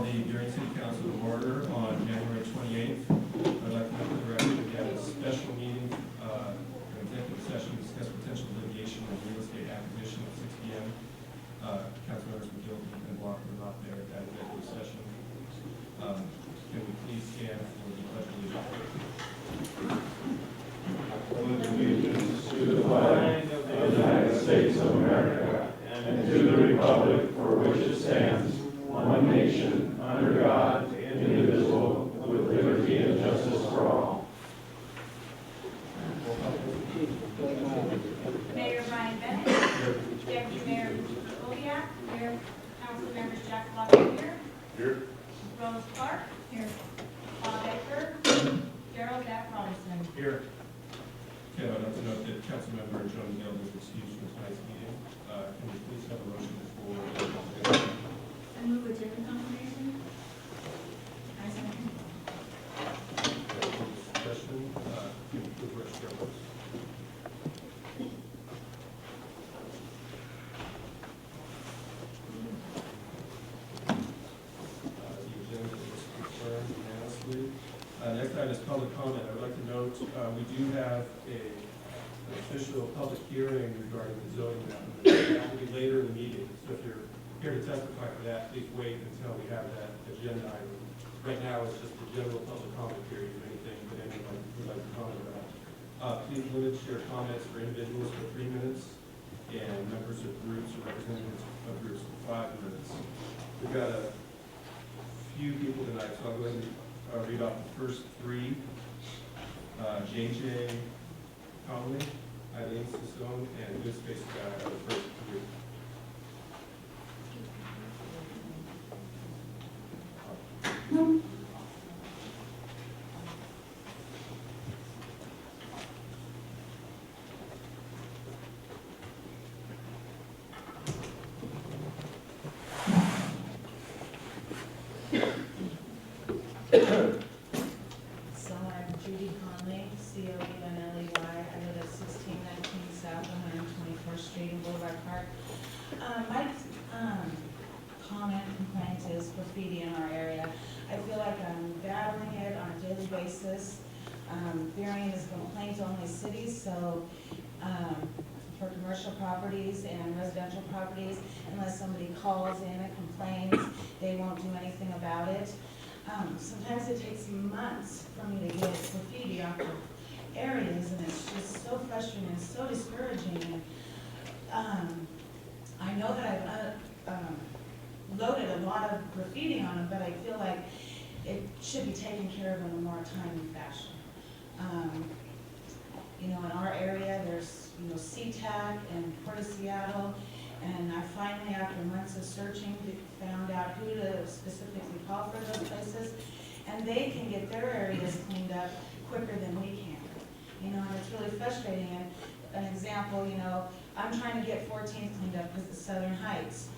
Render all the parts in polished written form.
the Burien City Council to order on January 28th. I'd like to note for the record we have a special meeting, an executive session to discuss potential litigation of real estate acquisition at 6 p.m. Council members McGill and Walker are not there at that executive session. Can we please stand for the pledge of allegiance? I pledge allegiance to the flag of the United States of America and to the republic for which it stands, one nation, under God, indivisible, with liberty and justice for all. Mayor Brian Bennett. Deputy Mayor Burien. Here. Council members Jack Lockett here. Rose Clark. Here. Bob Baker. Gerald Jack Robinson. Here. Okay, I'd like to note that Councilmember Joan Gill is excused from tonight's meeting. Can we please have a motion for I move agenda confirmation. I second. discussion? Can we please register our votes? The agenda is confirmed unanimously. Next item is public comment. I would like to note we do have an official public hearing regarding the zoning map. That will be later in the meeting. So if you're here to testify for that, please wait until we have that agenda item. Right now, it's just a general public comment period, if anything that anyone would like to comment about. Please limit your comments for individuals to 3 minutes and members of groups or representatives of groups to 5 minutes. We've got a few people tonight, so I'll go ahead and read off the first 3. JJ Conley, Eileen Sisson, and Good Space Guy are the first 3. So I'm Judy Conley, C-O-U-N-L-E-Y. I live at 1619 South 124th Street in Boulevard Park. My comment complaint is graffiti in our area. I feel like I'm battling it on a daily basis. Burien is a complaint-only city, so for commercial properties and residential properties, unless somebody calls in and complains, they won't do anything about it. Sometimes it takes months for me to get graffiti off of areas, and it's just so frustrating and so discouraging. I know that I've loaded a lot of graffiti on them, but I feel like it should be taken care of in a more timely fashion. You know, in our area, there's, you know, SeaTac and Port of Seattle, and I finally, after months of searching, found out who to specifically call for those places, and they can get their areas cleaned up quicker than we can. You know, and it's really frustrating. And an example, you know, I'm trying to get 14th cleaned up because it's Southern Heights.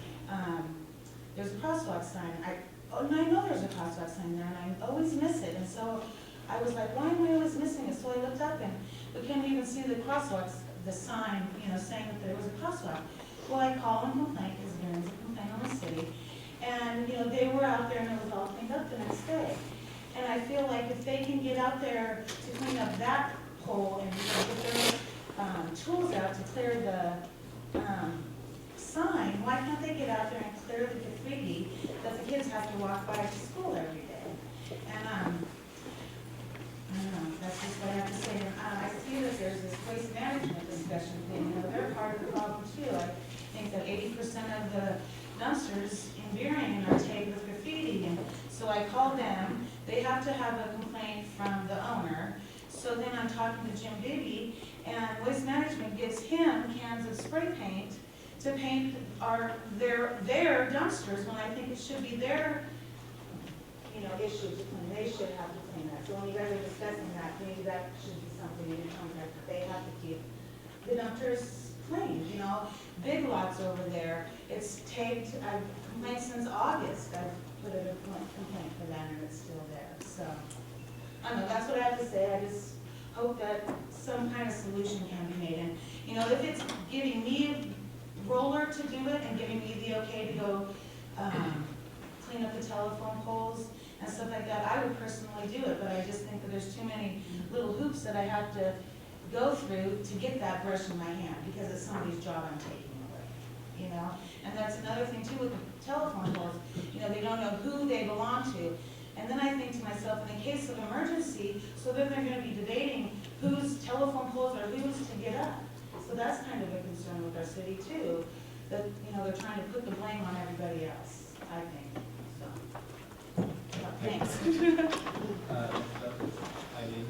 There's a crosswalk sign. And I know there's a crosswalk sign there, and I always miss it. And so I was like, why am I always missing it? So I looked up, and we couldn't even see the crosswalks, the sign, you know, saying that there was a crosswalk. Well, I called and complained, because there is a complaint on the city. And, you know, they were out there, and it was all cleaned up the next day. And I feel like if they can get out there to clean up that pole and, you know, get their tools out to clear the sign, why can't they get out there and clear the graffiti that the kids have to walk by to school every day? And I don't know, that's just what I have to say. And I see that there's this waste management discussion thing. You know, they're part of the problem too. I think that 80% of the dumpsters in Burien are tagged with graffiti. And so I called them. They have to have a complaint from the owner. So then I'm talking to Jim Bibby, and Waste Management gives him cans of spray paint to paint their dumpsters, when I think it should be their, you know, issue to clean. They should have to clean that. So when you guys are discussing that, maybe that should be something in your contract, that they have to keep the dumpsters clean. You know, Big Lots over there, it's taped. I've complained since August. I've put a complaint for that, and it's still there. So I don't know, that's what I have to say. I just hope that some kind of solution can be made. And, you know, if it's giving me a roller to do it and giving me the okay to go clean up the telephone poles and stuff like that, I would personally do it, but I just think that there's too many little hoops that I have to go through to get that brush in my hand, because it's somebody's job I'm taking away, you know? And that's another thing too with the telephone poles, you know, they don't know who they belong to. And then I think to myself, in the case of emergency, so then they're gonna be debating whose telephone poles are whose to get up. So that's kind of a concern with our city too, that, you know, they're trying to put the blame on everybody else, I think, so. Thanks. Eileen?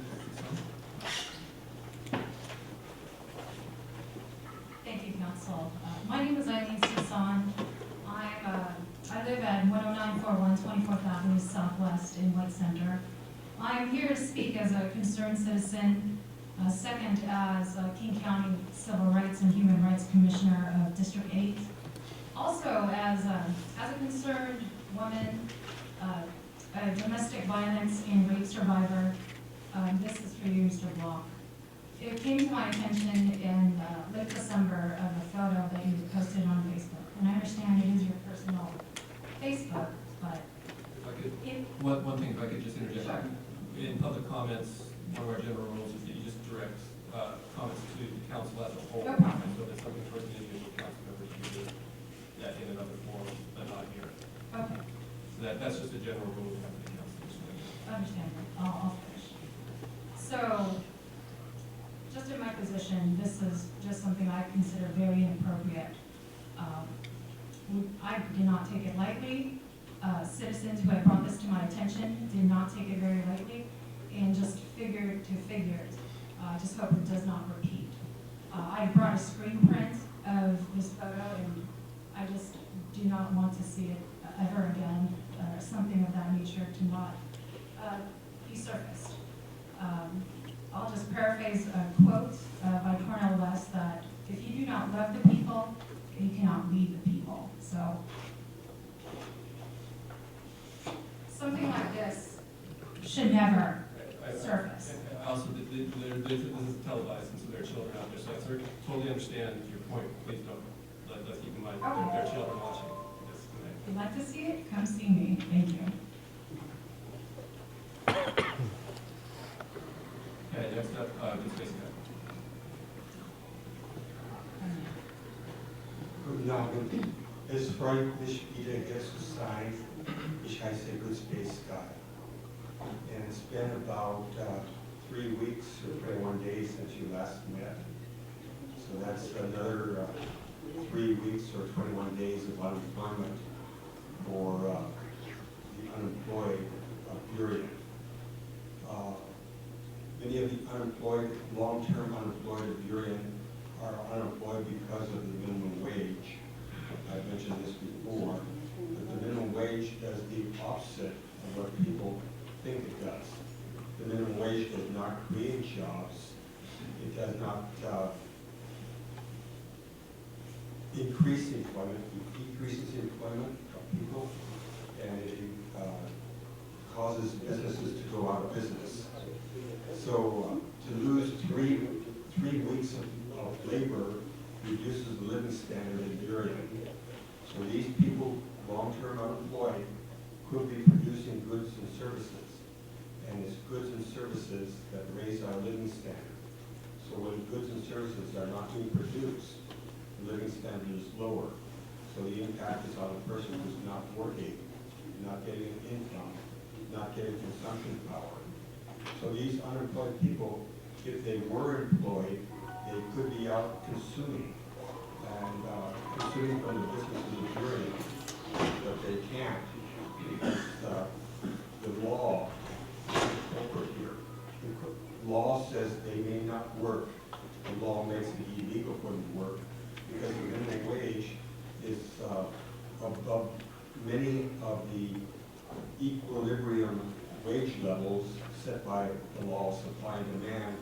Thank you, Council. My name is Eileen Susan. I live at 10941 24th Avenue Southwest in White Center. I'm here to speak as a concerned citizen, second as King County Civil Rights and Human Rights Commissioner of District 8. Also as a concerned woman, a domestic violence and rape survivor. This is for you, Mr. Block. It came to my attention in late December of a photo that you posted on Facebook. And I understand it is your personal Facebook, but If I could, one thing, if I could just interject. Sure. In public comments, one of our general rules is that you just direct comments to the council as a whole. No problem. So if there's something towards the individual council members, you do that in another forum, but not here. okay, So that's just a general rule we have in the council. understand. I'll finish. So, just in my position, this is just something I consider very inappropriate. I did not take it lightly. Citizens who had brought this to my attention did not take it very lightly, and just figured to figures. Just hope it does not repeat. I brought a screen print of this photo, and I just do not want to see it ever again, something of that nature to not be surfaced. I'll just paraphrase a quote by Cornel West that if you do not love the people, you cannot lead the people. So something like this should never surface. Also, this is televised, and so there are children out there, so I totally understand your point. Please don't, let's keep in mind that there are children watching this tonight. If you'd like to see it, come see me. Thank you. Okay, next up, Ms. Basic. Guten Abend. Es freut mich, wieder hier zu sein. Ich heiße Good Space Guy. And it's been about 3 weeks or 21 days since you last met. So that's another 3 weeks or 21 days of unemployment for the unemployed of Burien. Many of the unemployed, long-term unemployed of Burien are unemployed because of the minimum wage. I've mentioned this before, but the minimum wage does the opposite of what people think it does. The minimum wage does not create jobs. It does not increase employment. It decreases the employment of people, and it causes businesses to go out of business. So to lose three weeks of labor reduces the living standard in Burien. So these people, long-term unemployed, could be producing goods and services. And it's goods and services that raise our living standard. So when goods and services are not being produced, the living standard is lower. So the impact is on the person who's not working, not getting an income, not getting consumption power. So these unemployed people, if they were employed, they could be out consuming and consuming from the businesses of Burien, but they can't because the law over here. The law says they may not work. The law makes it illegal for them to work because the minimum wage is above many of the equilibrium wage levels set by the law of supply and demand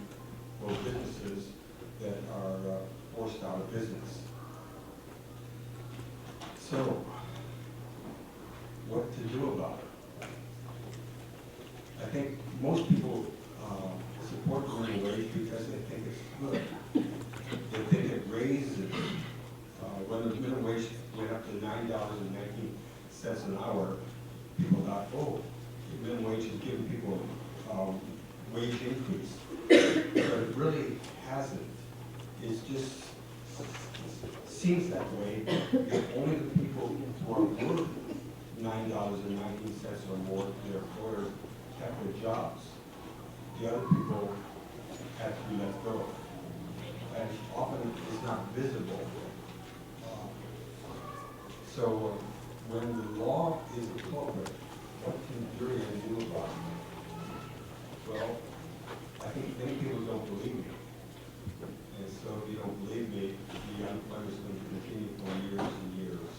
for businesses that are forced out of business. So, what to do about it? I think most people support the minimum wage because they think it's good. They think it raises, when the minimum wage went up to $9.19 an hour, people thought, oh, the minimum wage is giving people wage increase. But it really hasn't. It's just seems that way. It's only the people who are worth $9.19 or more, their employers kept their jobs. The other people had to be let go. And often it's not visible. So when the law is the culprit, what can Burien do about it? Well, I think many people don't believe me. And so if you don't believe me, the unemployment is going to continue for years and years.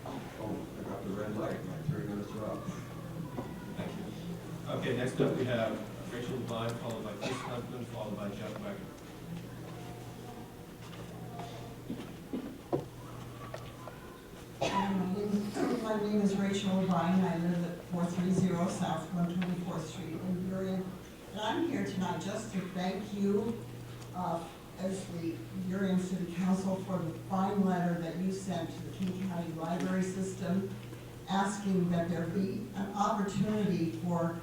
Oh, I got the red light. My 3 minutes are up. Thank you. Okay, next up we have Rachel Levine, followed by Chris Huntman, followed by Jeff Wagner. My name is Rachel Levine. I live at 430 South 124th Street in Burien. And I'm here tonight just to thank you as the Burien City Council for the fine letter that you sent to the King County Library System asking that there be an opportunity for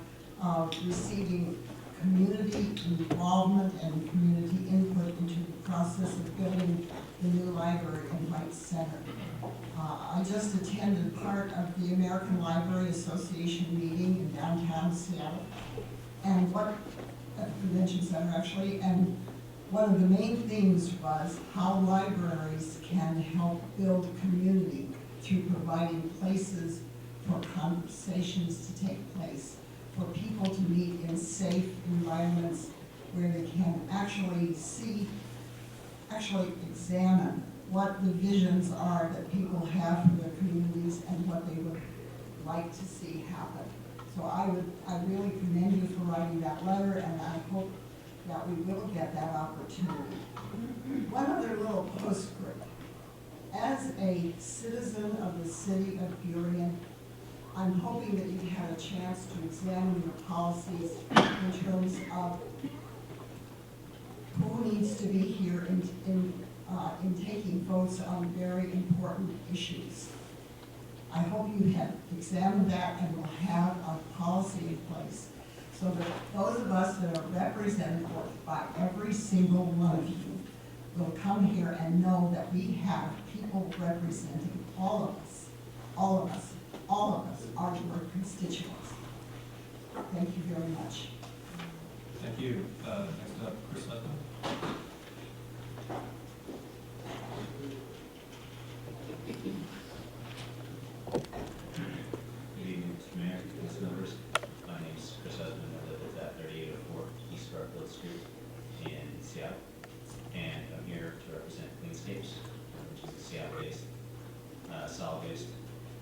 receiving community involvement and community input into the process of building the new library in White Center. I just attended part of the American Library Association meeting in downtown Seattle, and at the Convention Center actually, and one of the main things was how libraries can help build community through providing places for conversations to take place, for people to meet in safe environments where they can actually examine what the visions are that people have for their communities and what they would like to see happen. So I really commend you for writing that letter, and I hope that we will get that opportunity. One other little postscript. As a citizen of the city of Burien, I'm hoping that you've had a chance to examine your policies in terms of who needs to be here in taking votes on very important issues. I hope you have examined that and will have a policy in place so that those of us that are represented by every single one of you will come here and know that we have people representing all of us, all of us, all of us are your constituents. Thank you very much. Thank you. Next up, Chris Huntman. Good evening, Mr. Mayor, council members. My name is Chris Husband. I live at 3804 East Garfield Street in Seattle. And I'm here to represent Cleanscapes, which is a Seattle-based solid waste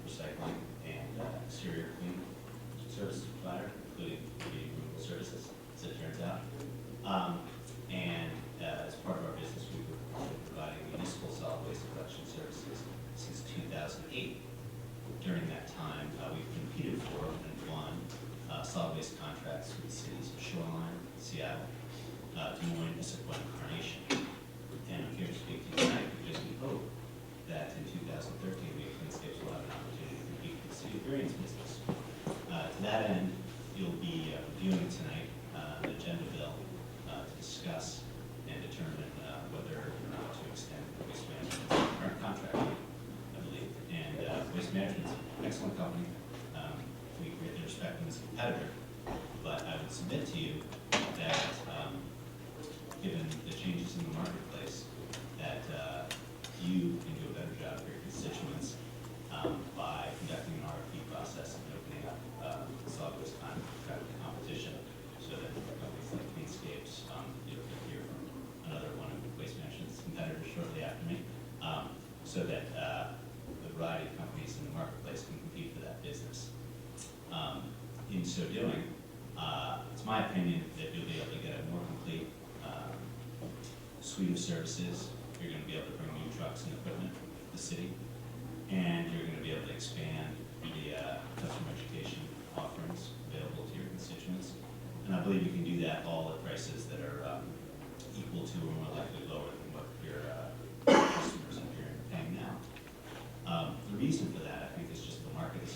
recycling and exterior cleaning service provider, including the removal services, as it turns out. As part of our business, we've been providing municipal solid waste collection services since 2008. During that time, we've competed for and won solid waste contracts with the cities of Shoreline, Seattle, Des Moines, Issaquah, and Carnation. And I'm here to speak to you tonight because we hope that in 2013, we at Cleanscapes will have an opportunity to compete for the city of Burien's business. To that end, you'll be reviewing tonight an agenda bill to discuss and determine whether or not to extend Waste Management's current contract, I believe. And Waste Management's an excellent company. We greatly respect them as a competitor. But I would submit to you that given the changes in the marketplace, that you can do a better job for your constituents by conducting an RFP process and opening up solid waste contract competition so that companies like Cleanscapes, you'll hear from another one of Waste Management's competitors shortly after me, so that the variety of companies in the marketplace can compete for that business. In so doing, it's my opinion that you'll be able to get a more complete suite of services. You're going to be able to bring new trucks and equipment to the city, and you're going to be able to expand the customer education offerings available to your constituents. And I believe you can do that all at prices that are equal to or more likely lower than what your customers up here are paying now. The reason for that, I think, is just the market is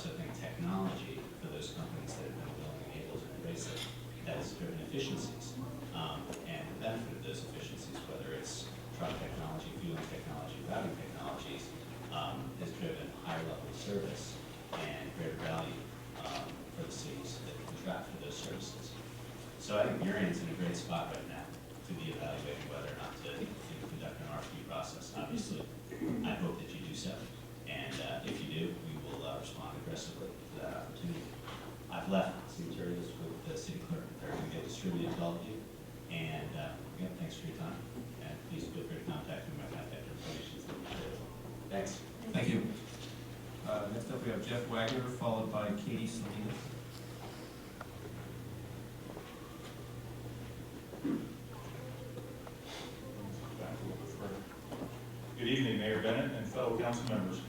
also think technology for those companies that have been willing and able to embrace it, that has driven efficiencies. And the benefit of those efficiencies, whether it's truck technology, fueling technology, routing technologies, has driven higher level of service and greater value for the cities that contract for those services. So I think Burien's in a great spot right now to be evaluating whether or not to conduct an RFP process. Obviously, I hope that you do so. And if you do, we will respond aggressively to that opportunity. I've left some materials with the city clerk. They're going to get distributed to all of you. And again, thanks for your time. And please feel free to contact me. My contact information is in the material. Thanks. Thank you. Next up, we have Jeff Wagner, followed by Katie Salinas. Good evening, Mayor Bennett and fellow council members.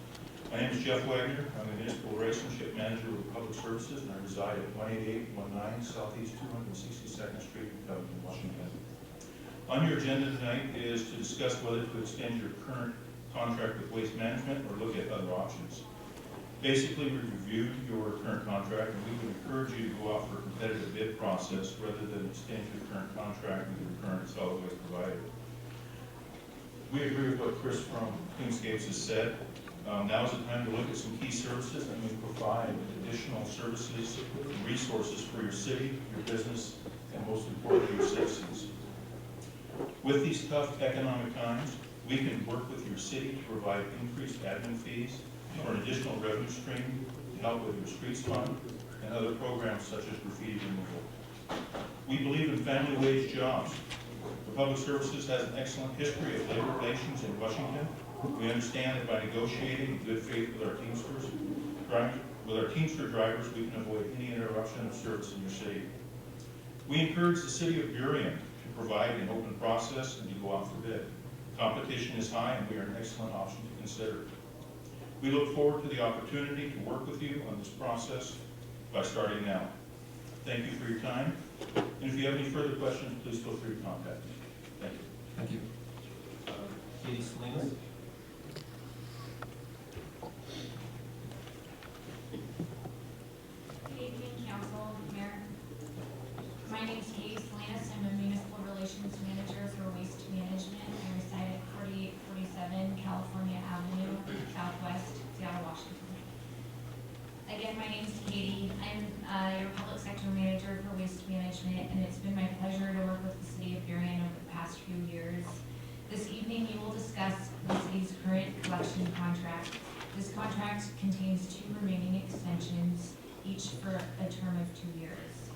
My name is Jeff Wagner. I'm the Municipal Relationship Manager with Public Services, and I reside at 18819 Southeast 262nd Street in Covington, Washington. On your agenda tonight is to discuss whether to extend your current contract with Waste Management or look at other options. Basically, we reviewed your current contract, and we would encourage you to go out for a competitive bid process rather than extend your current contract with your current solid waste provider. We agree with what Chris from Cleanscapes has said. Now is the time to look at some key services and we provide additional services and resources for your city, your business, and most importantly, your citizens. With these tough economic times, we can work with your city to provide increased admin fees or an additional revenue stream to help with your streets fund and other programs such as graffiti removal. We believe in family wage jobs. The Public Services has an excellent history of labor relations in Washington. We understand that by negotiating in good faith with our Teamster drivers, we can avoid any interruption of service in your city. We encourage the city of Burien to provide an open process and to go out for bid. Competition is high and we are an excellent option to consider. We look forward to the opportunity to work with you on this process by starting now. Thank you for your time. And if you have any further questions, please feel free to contact me. Thank you. Thank you. Katie Salinas. Good evening, Council, Mayor. My name is Katie Salinas. I'm a Municipal Relations Manager for Waste Management. I reside at 4847 California Avenue, Southwest, Seattle, Washington. Again, my name is Katie. I'm your Public Sector Manager for Waste Management, and it's been my pleasure to work with the City of Burien over the past few years. This evening, you will discuss the city's current collection contract. This contract contains 2 remaining extensions, each for a term of 2 years.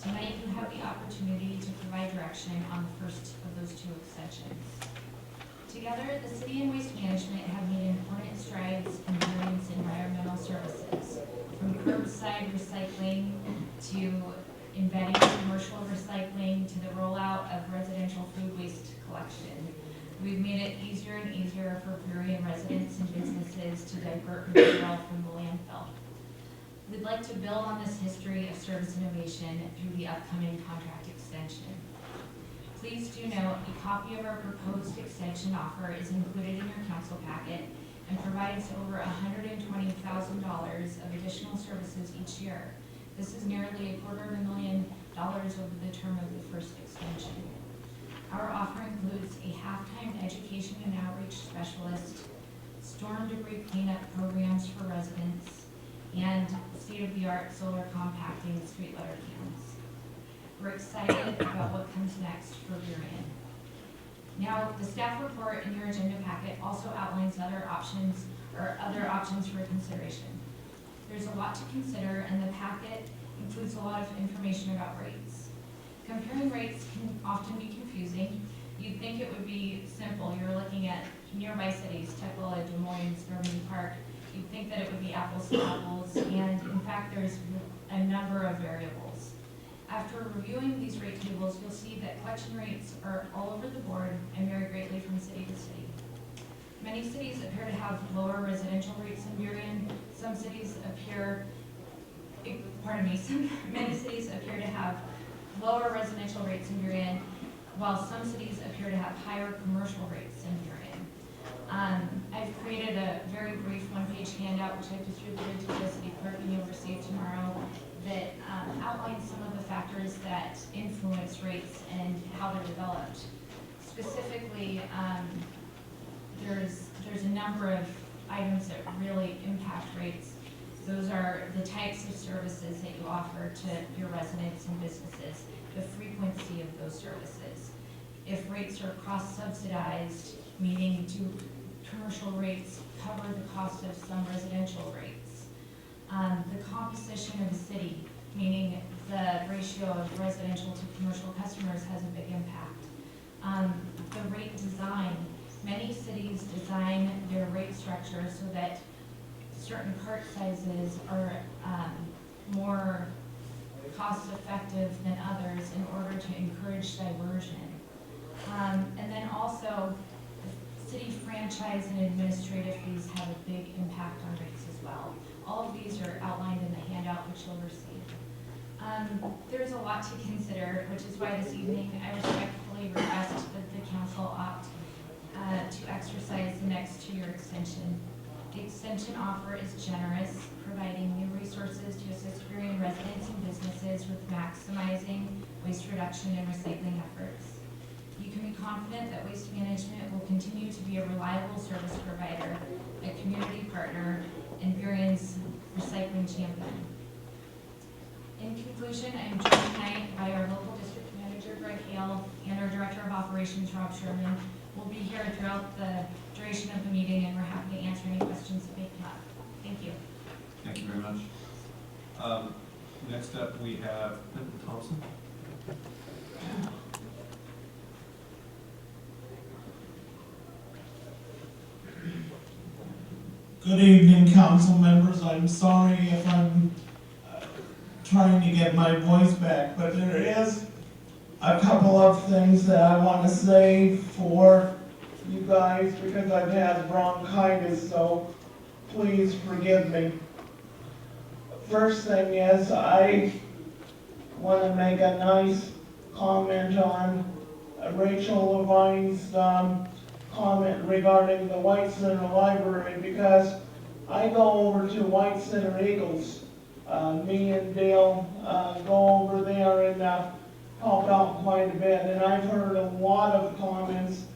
Tonight, you have the opportunity to provide direction on the first of those 2 extensions. Together, the City and Waste Management have made important strides in Burien's environmental services, from curbside recycling to embedding commercial recycling to the rollout of residential food waste collection. We've made it easier and easier for Burien residents and businesses to divert material from the landfill. We'd like to build on this history of service innovation through the upcoming contract extension. Please do note a copy of our proposed extension offer is included in your council packet and provides over $120,000 of additional services each year. This is nearly $250,000 over the term of the first extension. Our offer includes a half-time education and outreach specialist, storm debris cleanup programs for residents, and state-of-the-art solar compacting and street litter cans. We're excited about what comes next for Burien. Now, the staff report in your agenda packet also outlines other options for consideration. There's a lot to consider, and the packet includes a lot of information about rates. Comparing rates can often be confusing. You'd think it would be simple. You're looking at nearby cities, Tukwila, Des Moines, Burbank Park. You'd think that it would be apples to apples, and in fact, there's a number of variables. After reviewing these rate tables, you'll see that collection rates are all over the board and vary greatly from city to city. Many cities appear to have lower residential rates in Burien. Many cities appear to have lower residential rates in Burien, while some cities appear to have higher commercial rates in Burien. I've created a very very brief one-page handout, which I've distributed to the city clerk and you'll receive tomorrow, that outlines some of the factors that influence rates and how they're developed. Specifically, there's a number of items that really impact rates. Those are the types of services that you offer to your residents and businesses, the frequency of those services. If rates are cross-subsidized, meaning do commercial rates cover the cost of some residential rates? The composition of the city, meaning the ratio of residential to commercial customers has a big impact. The rate design, many cities design their rate structure so that certain cart sizes are more cost-effective than others in order to encourage diversion. And then also, city franchise and administrative fees have a big impact on rates as well. All of these are outlined in the handout which you'll receive. There's a lot to consider, which is why this evening I respectfully request that the council opt to exercise the next 2-year extension. The extension offer is generous, providing new resources to assist Burien residents and businesses with maximizing waste reduction and recycling efforts. You can be confident that Waste Management will continue to be a reliable service provider, a community partner, and Burien's recycling champion. In conclusion, I am joined tonight by our local district manager, Greg Hale, and our director of operations, Rob Sherman. We'll be here throughout the duration of the meeting, and we're happy to answer any questions that may come up. Thank you. Thank you very much. Next up, we have Clinton Thompson. Good evening, council members. I'm sorry if I'm trying to get my voice back, but there is a couple of things that I want to say for you guys because I've had bronchitis, so please forgive me. First thing is, I want to make a nice comment on Rachel Levine's comment regarding the White Center Library, because I go over to White Center Eagles. Me and Dale go over there and help out quite a bit, and I've heard a lot of comments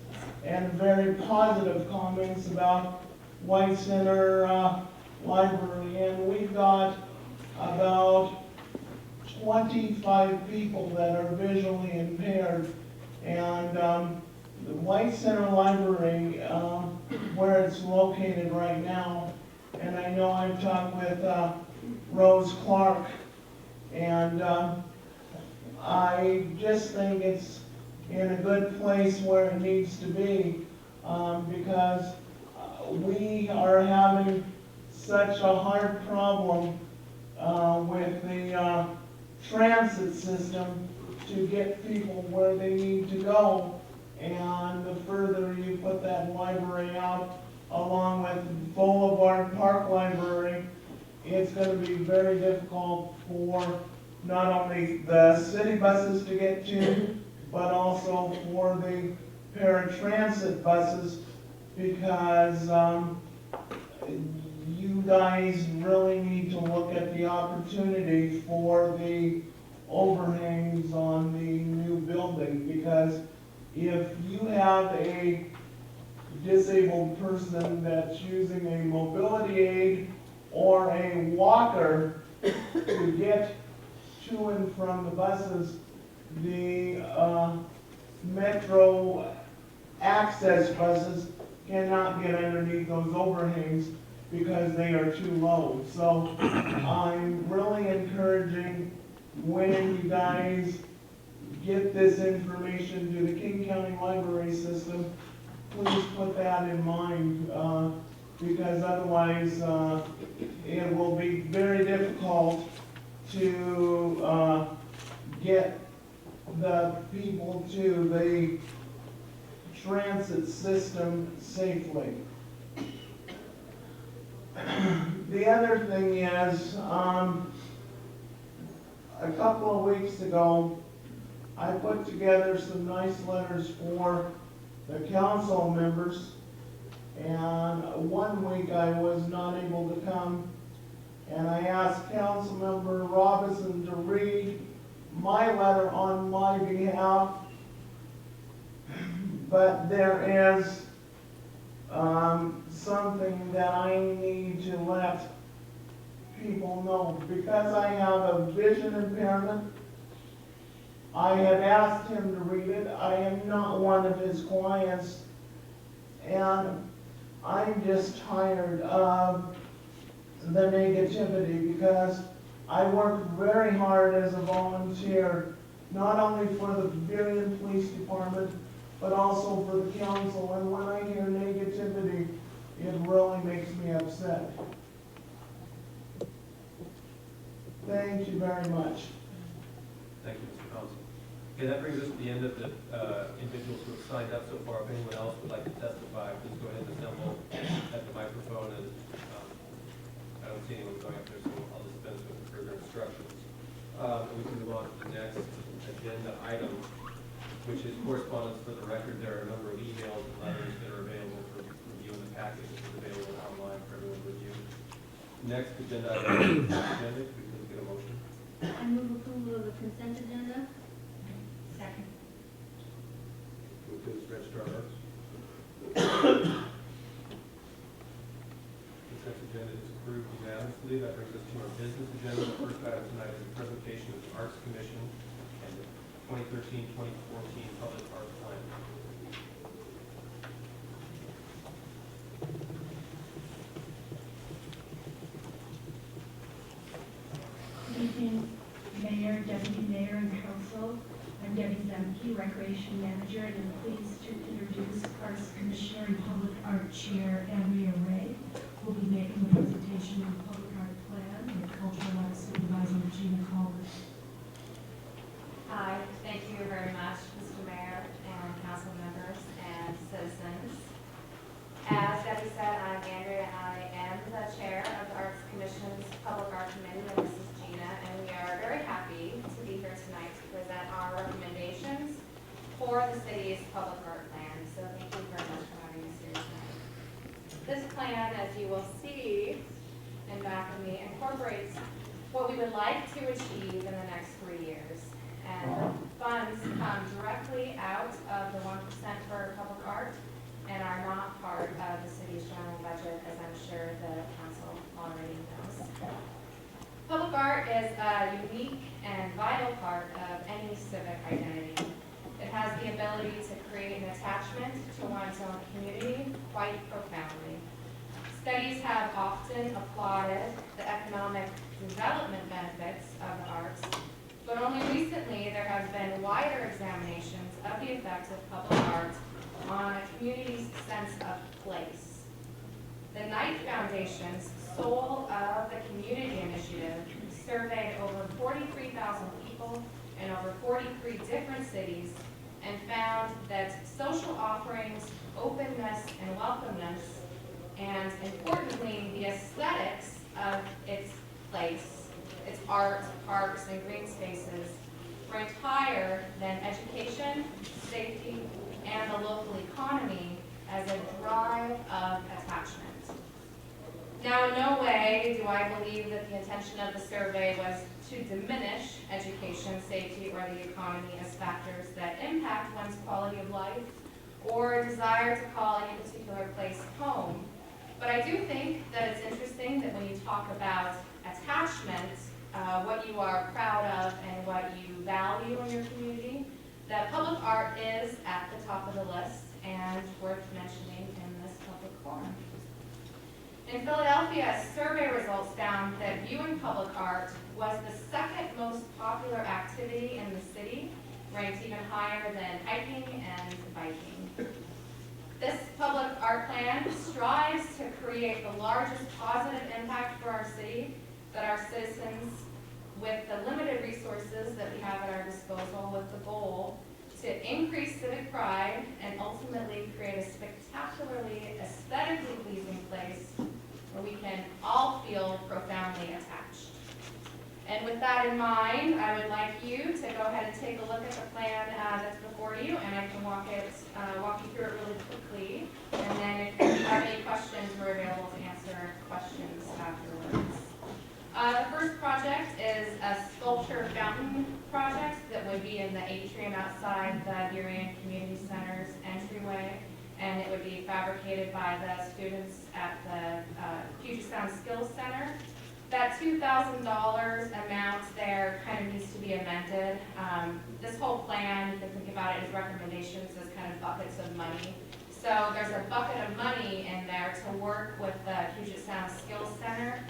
and very positive comments about White Center Library, and we've got about 25 people that are visually impaired, and the White Center Library, where it's located right now, and I know I've talked with Rose Clark, and I just think it's in a good place where it needs to be, because we are having such a hard problem with the transit system to get people where they need to go. And the further you put that library out, along with Boulevard Park Library, it's going to be very difficult for not only the city buses to get to, but also for the paratransit buses, because you guys really need to look at the opportunity for the overhangs on the new building, because if you have a disabled person that's using a mobility aid or a walker to get to and from the buses, the Metro access buses cannot get underneath those overhangs because they are too low. So I'm really encouraging, when you guys get this information to the King County Library System, please put that in mind, because otherwise it will be very difficult to get the people to the transit system safely. The other thing is, a couple of weeks ago, I put together some nice letters for the council members, And one week I was not able to come, and I asked Councilmember Robinson to read my letter on my behalf. But there is something that I need to let people know. Because I have a vision impairment, I had asked him to read it. I am not one of his clients, and I'm just tired of the negativity, because I work very hard as a volunteer, not only for the Burien Police Department, but also for the council, and when I hear negativity, it really makes me upset. Thank you very much. Thank you, Mr. Thompson. Okay, that brings us to the end of the individuals who have signed up so far. If anyone else would like to testify, please go ahead and assemble at the microphone. And I don't see anyone going up there, so I'll dispense with further instructions. We can move on to the next agenda item, which is correspondence for the record. There are a number of emails and letters that are available for review in the package, which is available online for everyone to review. Next agenda item is the agenda. Could we please get a motion? I move approval of the consent agenda. Second. Can we please register our votes? Consent agenda is approved unanimously. That brings us to our business agenda. The first item tonight is a presentation of the Arts Commission and the 2013-2014 Public Art Plan. Good evening, Mayor, Deputy Mayor, and Council. I'm Debbie Zemke, Recreation Manager, and I'm pleased to introduce Arts Commissioner and Public Art Chair Andrea Ray, who will be making the presentation on the Public Art Plan with Cultural Arts Supervisor Gina Collins. Hi, thank you very much, Mr. Mayor and council members and citizens. As Debbie said, I'm Andrea, and I am the chair of the Arts Commission's Public Art Committee, and this is Gina, and we are very happy to be here tonight to present our recommendations for the city's public art plan. So thank you very much for having us here tonight. This plan, as you will see in back of me, incorporates what we would like to achieve in the next 3 years. And the funds come directly out of the 1% for public art and are not part of the city's general budget, as I'm sure the council already knows. Public art is a unique and vital part of any civic identity. It has the ability to create an attachment to one's own community quite profoundly. Studies have often applauded the economic development benefits of the arts, but only recently there have been wider examinations of the effects of public art on a community's sense of place. The Knight Foundation's Soul of the Community initiative surveyed over 43,000 people in over 43 different cities and found that social offerings, openness and welcomeness, and importantly, the aesthetics of its place, its art, parks, and green spaces ranked higher than education, safety, and the local economy as a drive of attachment. Now, in no way do I believe that the intention of the survey was to diminish education, safety, or the economy as factors that impact one's quality of life or a desire to call any particular place home. But I do think that it's interesting that when you talk about attachment, what you are proud of and what you value in your community, that public art is at the top of the list and worth mentioning in this public forum. In Philadelphia, survey results found that viewing public art was the second most popular activity in the city, ranked even higher than hiking and biking. This public art plan strives to create the largest positive impact for our city that our citizens, with the limited resources that we have at our disposal, with the goal to increase civic pride and ultimately create a spectacularly aesthetically pleasing place where we can all feel profoundly attached. And with that in mind, I would like you to go ahead and take a look at the plan that's before you, and I can walk you through it really quickly. And then if you have any be in the atrium outside the Burien Community Center's entryway, and it would be fabricated by the students at the Puget Sound Skills Center. That $2,000 amount there kind of needs to be amended. This whole plan, you can think about it as recommendations as kind of buckets of money. So there's a bucket of money in there to work with the Puget Sound Skills Center.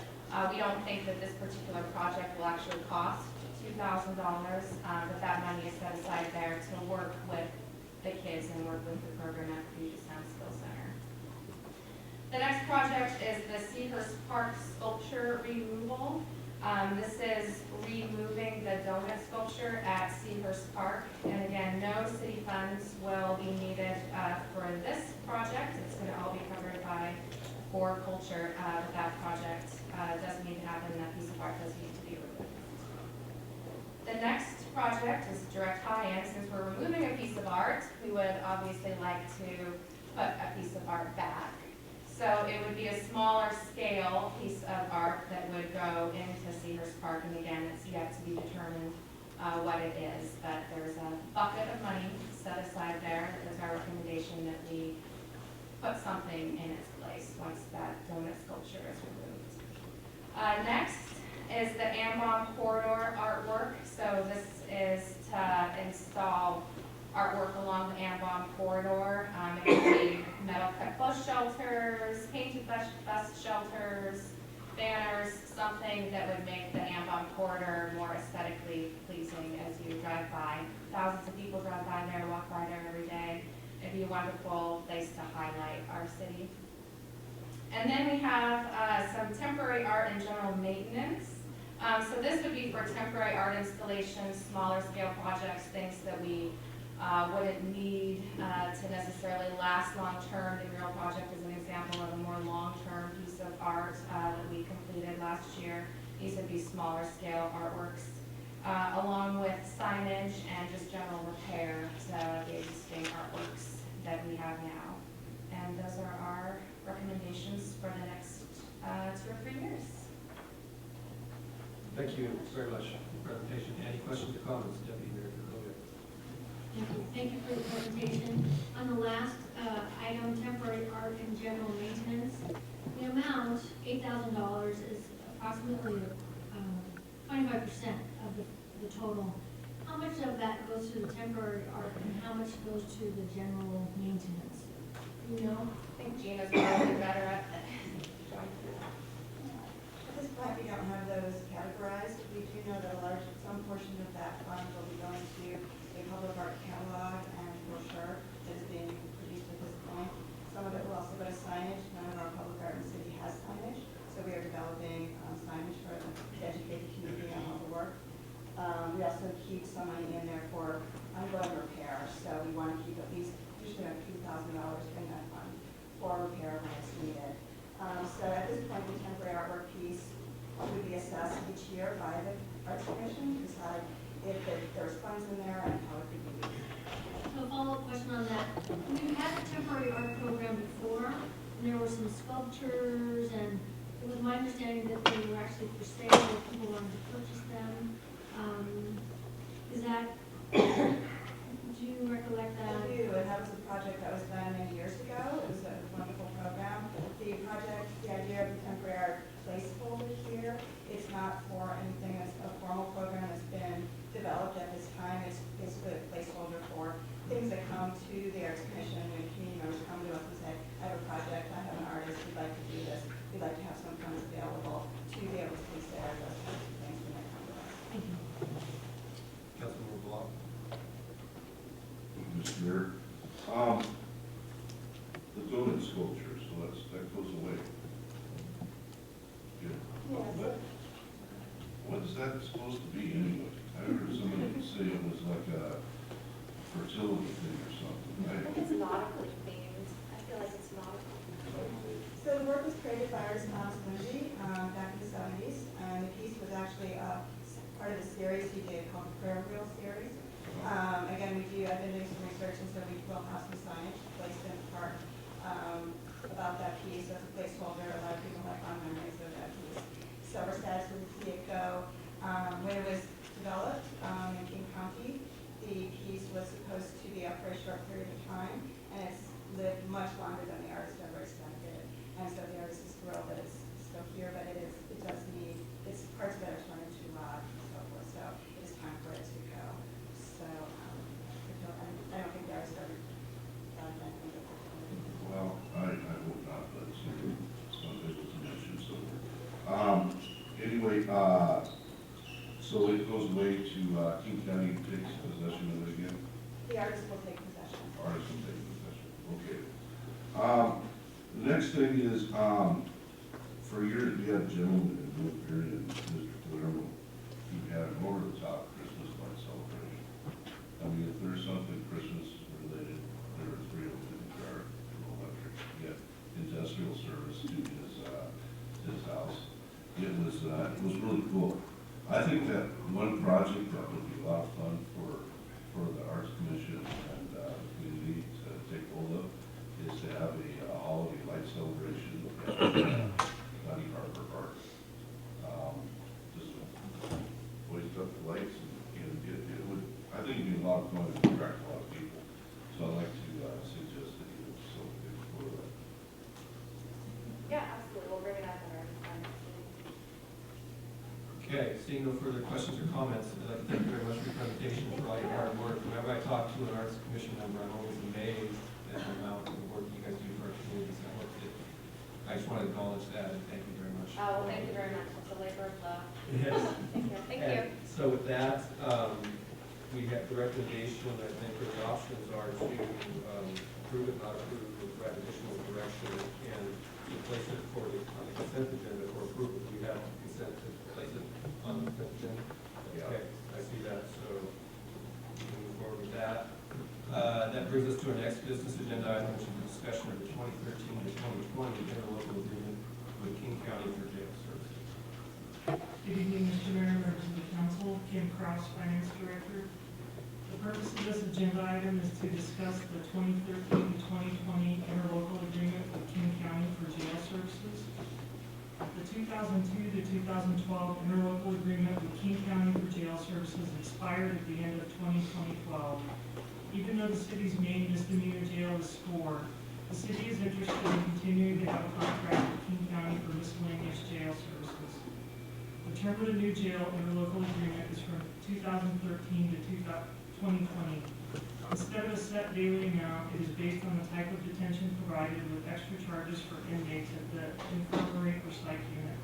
We don't think that this particular project will actually cost $2,000, but that money is set aside there to work with the kids and work with the program at the Puget Sound Skills Center. The next project is the Seahurst Park sculpture removal. This is removing the donut sculpture at Seahurst Park. And again, no city funds will be needed for this project. It's going to all be covered by Core Culture. But that project does need to happen. That piece of art does need to be removed. The next project is direct tie-in. Since we're removing a piece of art, we would obviously like to put a piece of art back. So it would be a smaller scale piece of art that would go into Seahurst Park, and again, it's yet to be determined what it is, but there's a bucket of money set aside there. It's our recommendation that we put something in its place once that donut sculpture is removed. Next is the Ambom Corridor artwork. So this is to install artwork along the Ambom corridor. It could be metal cut bus shelters, painted bus shelters, banners, something that would make the Ambom corridor more aesthetically pleasing as you drive by. Thousands of people drive by there, walk by there every day. It'd be a wonderful place to highlight our city. And then we have some temporary art and general maintenance. So this would be for temporary art installations, smaller scale projects, things that we wouldn't need to necessarily last long-term. The mural project is an example of a more long-term piece of art that we completed last year. These would be smaller scale artworks, along with signage and just general repair to the existing artworks that we have now. And those are our recommendations for the next 2 or 3 years. Thank you very much for the presentation. Any questions or comments, Deputy Mayor Burien? Thank you for the presentation. On the last item, temporary art and general maintenance, the amount, $8,000, is approximately 25% of the total. How much of that goes to the temporary art and how much goes to the general maintenance? You know? I think Gina's probably better at that. At this point, we don't have those categorized. We do know that some portion of that fund will be going to a public art catalog and brochure that is being produced at this point. Some of it will also go to signage. None of our public art in the city has signage, so we are developing signage to educate the community on how to work. We also keep some money in there for ongoing repair, so we want to keep at least usually $2,000 in that fund for repair when it's needed. So at this point, the temporary artwork piece would be assessed each year by the Arts Commission to decide if there's funds in there and how it could be used. So a follow-up question on that. We've had a temporary art program before, and there were some sculptures, and it was my understanding that they were actually for sale, if people wanted to purchase them. Is that, do you recollect that? I do, and that was a project that was done many years ago. It was a wonderful program. The project, the idea of the temporary art placeholder here, it's not for anything that's a formal program that's been developed at this time. It's basically a placeholder for things that come to the Arts Commission when community members come to us and say, I have a project, I have an artist, we'd like to do this. We'd like to have some funds available to be able to consider those kinds of things when they come to us. Thank you. Councilmember Blau. Mr. Mayor, the donut sculpture, so that goes away. Yeah. What is that supposed to be anyway? I heard somebody say it was like a fertility thing or something, I right? think it's nautically themed. I feel like it's nautical. So the work was created by artist Thomas Lindsay back in the 70s, and the piece was actually part of the series he did called the Prayer Wheel series. Again, I've been doing some research, and so we will have some signage placed in the park about that piece as a placeholder. A lot of people have fond memories of that piece. So we're sad to see it go. When it was developed in King County, away to King County takes possession of it again? The artist will take possession. Artists will take possession, okay. The next thing is, for years, we had a gentleman in North Burien, Mr. Palermo, he had an over-the-top Christmas light celebration. I mean, if there's something Christmas related, there is real to the car, electric, get industrial service to his house. It was really cool. I think that one project that would be a lot of fun for the Arts Commission and the community to take hold of is to have a holiday light celebration at Bunny Harbor Park. Just hoist up the lights and it would, I think it'd be a lot of fun and attract a lot of people. So I'd like to suggest that you facilitate for that. Yeah, absolutely, we'll bring it up in our next meeting. Okay, seeing no further questions or comments, I'd like to thank you very much for your presentation, for all your hard work. Whenever I talk to an Arts Commission member, I'm always amazed at the amount of work you guys do for our communities. I just want to acknowledge that and thank you very much. Oh, well, thank you very much, it's a labor of love. Yes. Thank you. And so with that, we have the recommendation, I think, or the options are to approve it, not approve, or provide additional direction, and to place it on the consent agenda for approval. We have consent to place it on the consent agenda. Okay, I see that, so we can move forward with that. That brings us to our next business agenda item, which is a discussion of the 2013 to 2020 interlocal agreement with King County for jail services. Good evening, Mr. Mayor, members of the council. Kim Cross, Finance Director. The purpose of this agenda item is to discuss the 2013 to 2020 interlocal agreement with King County for jail services. The 2002 to 2012 interlocal agreement with King County for jail services expired at the end of 2012. Even though the city's main misdemeanor jail is SCORE, the city is interested in continuing to have a contract with King County for miscellaneous jail services. The term of the new jail interlocal agreement is from 2013 to 2020. Instead of a set daily amount, it is based on the type of detention provided with extra charges for inmates at the infirmary or psych unit.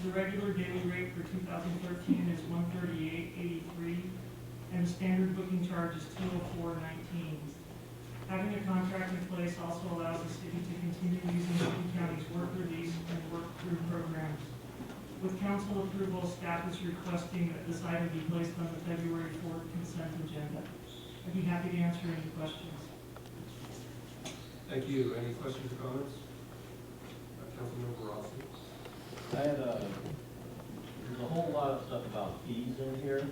The regular daily rate for 2013 is $138.83, and the standard booking charge is $204.19. Having a contract in place also allows the city to continue using King County's work release and work through programs. With council approval, staff is requesting that this item be placed on the February 4th consent agenda. I'd be happy to answer any questions. Thank you. Any questions or comments? Councilmember Rossi. There's a whole lot of stuff about fees in here.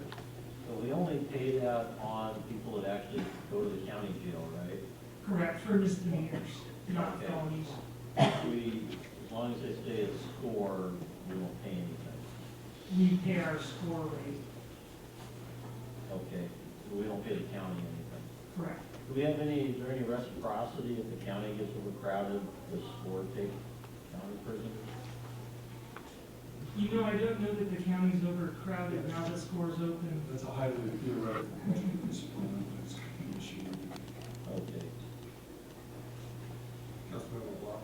So we only pay that on people that actually go to the county jail, right? Correct, for misdemeanors, not Okay. felonies. As long as they stay at SCORE, we won't pay anything. We pay our SCORE rate. Okay, so we don't pay the county anything. Correct. Do we have is there any reciprocity if the county gets overcrowded, does SCORE take county prison? You know, I don't know that the county's overcrowded now that SCORE's open. That's a highly theoretical question at this point. That's an issue. Okay, Councilmember Block.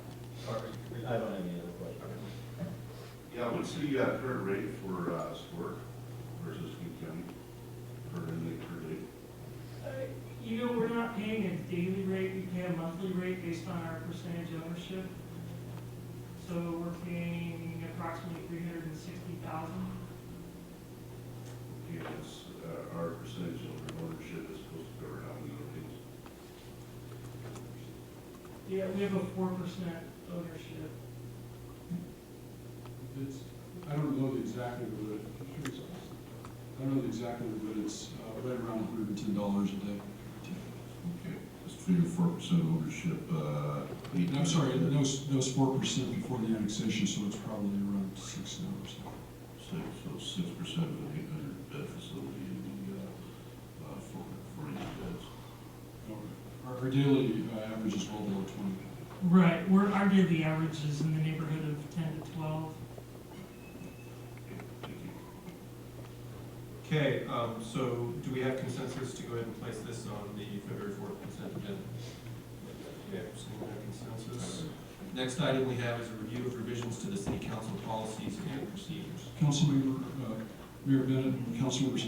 I don't have any other questions. Yeah, what's the current rate for sport versus King County per inmate per day? You know, we're not paying a daily rate, we pay a monthly rate based on our percentage ownership. So we're paying approximately $360,000. Yes, our percentage of ownership is supposed to cover how many inmates? Yeah, we have a 4% ownership. I don't know exactly, but it's right around $110 a day. Okay, let's figure 4% ownership, I'm sorry, no 4% before the annexation, so it's probably around 6 now or so. So 6% of an 800-bed facility in the 40 beds. Our daily average is well below 20. Right, our daily average is in the neighborhood of 10 to 12. Okay, so do we have consensus to go ahead and place this on the February 4th consent agenda? Okay, seeing that consensus. Next item we have is a review of revisions to the city council policies and procedures. Councilmember, Mayor Bennett, council members,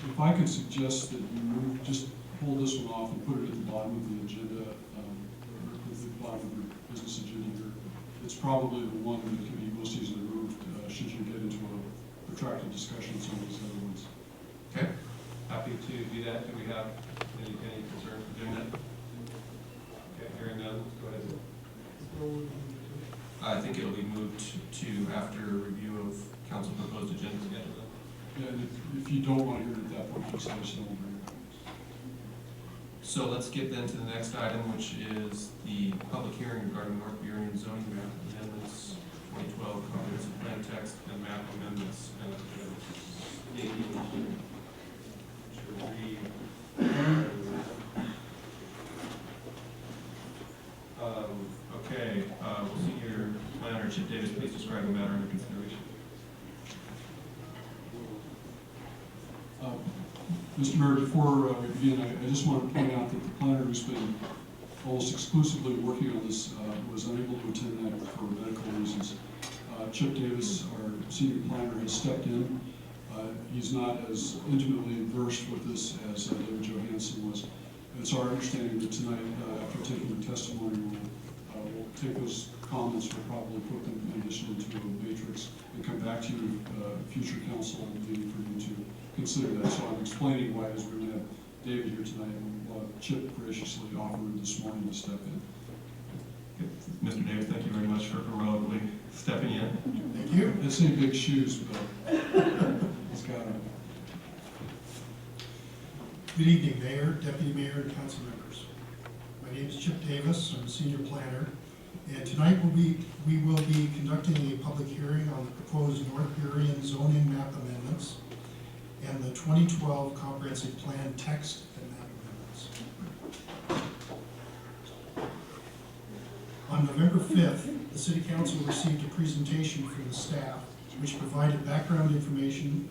if I could suggest that you move, just pull this one off and put it at the bottom of the agenda, or at the bottom of your business agenda here. It's probably the one that can be most easily moved should you get into a protracted discussion of some of these other ones. Okay, happy to do that. Do we have any concerns for doing that? Okay, hearing none, go ahead. I think it'll be moved to after review of council proposed agenda schedule. Yeah, and if you don't want to hear it at that point, just let us know. So let's get then to the next item, which is the public hearing regarding North Burien zoning map amendments, 2012 comprehensive plan text and map amendments. And okay, we'll see your planner, Chip Davis, please describe the matter under consideration. Mr. Mayor, before we begin, I just want to point out that the planner who's been almost exclusively working on this was unable to attend that for medical reasons. Chip Davis, our senior planner, has stepped in. He's not as intimately versed with this as David Johansson was. It's our understanding that tonight, after taking the testimony, we'll take those comments, we'll probably put them in addition to a matrix and come back to you future council meeting for you to consider that. So I'm explaining why, as we're going to have David here tonight, and Chip graciously offered this morning to step in. Mr. Davis, thank you very much for heroically stepping in. Thank you. It's in big shoes, but he's got them. Good evening, Mayor, Deputy Mayor, and council members. My name is Chip Davis. I'm a senior planner, and tonight we will be conducting a public hearing on the proposed North Burien zoning map amendments and the 2012 comprehensive plan text and map amendments. On November 5th, the City Council received a presentation from the staff which provided background information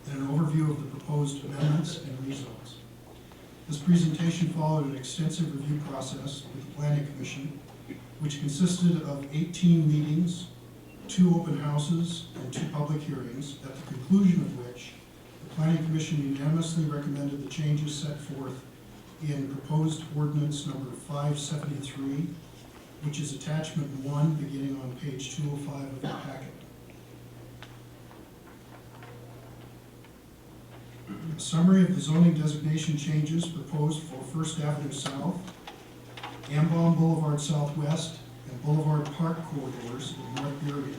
and an overview of the proposed amendments and rezones. This presentation followed an extensive review process with the Planning Commission, which consisted of 18 meetings, 2 open houses, and 2 public hearings, at the conclusion of which the Planning Commission unanimously recommended the changes set forth in proposed ordinance number 573, which is attachment 1 beginning on page 205 of the packet. A summary of the zoning designation changes proposed for First Avenue South, Ambaum Boulevard Southwest, and Boulevard Park corridors in North Burien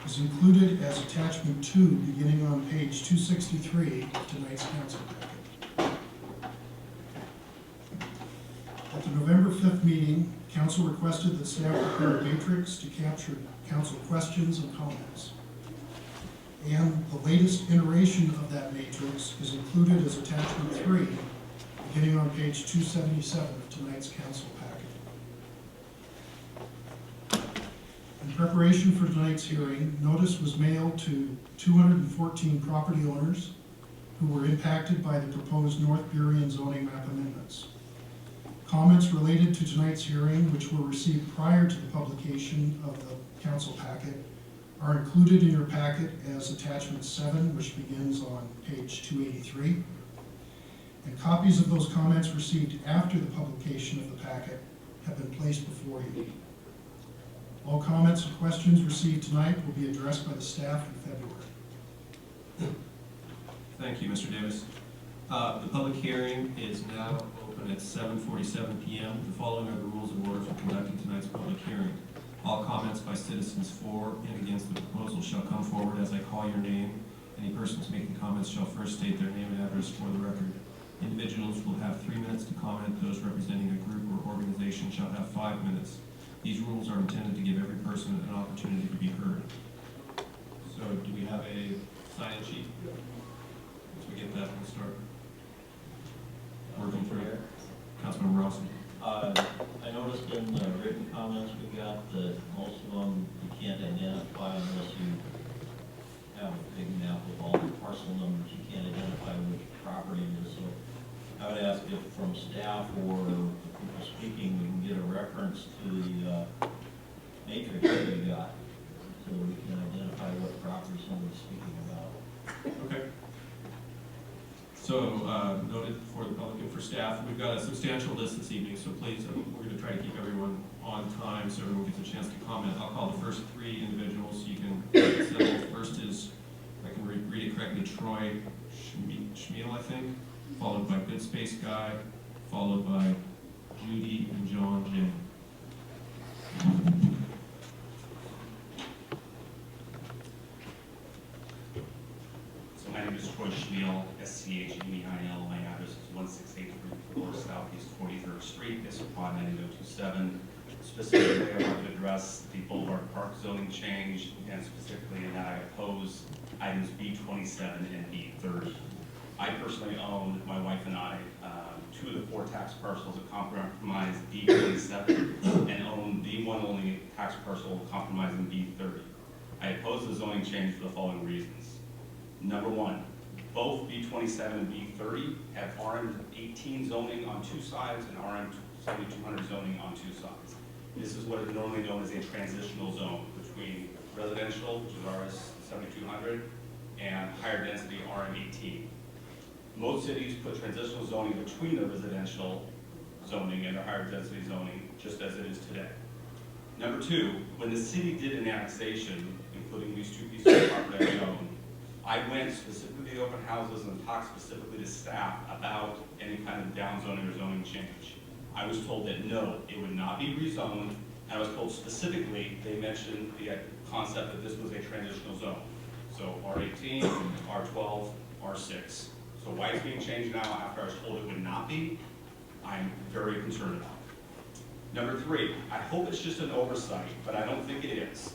is included as attachment 2 beginning on page 263 of tonight's council packet. At the November 5th meeting, council requested that staff prepare a matrix to capture council questions and comments. And the latest iteration of that matrix is included as attachment 3, beginning on page 277 of tonight's council packet. In preparation for tonight's hearing, notice was mailed to 214 property owners who were impacted by the proposed North Burien zoning map amendments. Comments related to tonight's hearing, which were received prior to the publication of the council packet, are included in your packet as attachment 7, which begins on page 283. And copies of those comments received after the publication of the packet have been placed before you. All comments and questions received tonight will be addressed by the staff in February. Thank you, Mr. Davis. The public hearing is now open at 7:47 p.m. The following are the rules of order for conducting tonight's public hearing. All comments by citizens for and against the proposal shall come forward as I call your name. Any persons making comments shall first state their name and address for the record. Individuals will have 3 minutes to comment. Those representing a group or organization shall have 5 minutes. These rules are intended to give every person an opportunity to be heard. So do we have a sign-in sheet? Once we get that, we'll start working through it. Councilmember Rossi. I noticed in the written comments we got that most of them you can't identify unless you have a big map with all the parcel numbers. You can't identify which property it is. So I would ask if from staff or the people speaking, we can get a reference to the matrix that we got so we can identify what property somebody's speaking about. Okay. So, noted for the public and for staff, we've got a substantial list this evening, so please, we're going to try to keep everyone on time so everyone gets a chance to comment. I'll call the first three individuals so you can settle. First is, if I can read it correctly, Troy Schmiel, I think, followed by Good Space Guy, followed by Judy and John Jim. So my name is Troy Schmiel, SCHMEIL. My address is 16834 Southeast 43rd Street, Issaquah 90027. Specifically, I want to address the Boulevard Park zoning change, and specifically in that I oppose items B27 and B30. I personally own, my wife and I, 2 of the 4 tax parcels that comprise B27 and own the one only tax parcel comprising B30. I oppose the zoning change for the following reasons. Number 1, both B27 and B30 have RM18 zoning on 2 sides and RM7200 zoning on 2 sides. This is what is normally known as a transitional zone between residential, which is RS7200, and higher density RM18. Most cities put transitional zoning between the residential zoning and the higher density zoning, just as it is today. Number 2, when the city did an annexation, including these 2 pieces of property I own, I went specifically to open houses and talked specifically to staff about any kind of down zoning or zoning change. I was told that no, it would not be rezoned, and I was told specifically, they mentioned the concept that this was a transitional zone. So R18, R12, R6. So why it's being changed now after I was told it would not be, I'm very concerned about. Number 3, I hope it's just an oversight, but I don't think it is.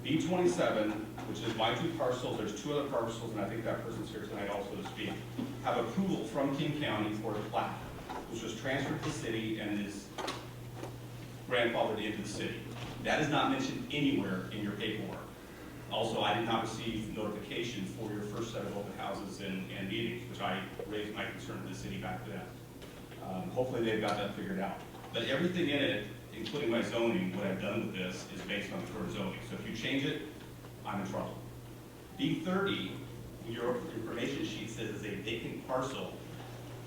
B27, which is my 2 parcels, there's 2 other parcels, and I think that person's here tonight also to speak, have approval from King County for a plat, which was transferred to the city and is grandfathered into the city. That is not mentioned anywhere in your paperwork. Also, I did not receive notification for your first set of open houses and meetings, which I raised my concern to the city back then. Hopefully they've got that figured out. But everything in it, including my zoning, what I've done with this is based on the current zoning. So if you change it, I'm in trouble. B30, your information sheet says is a vacant parcel.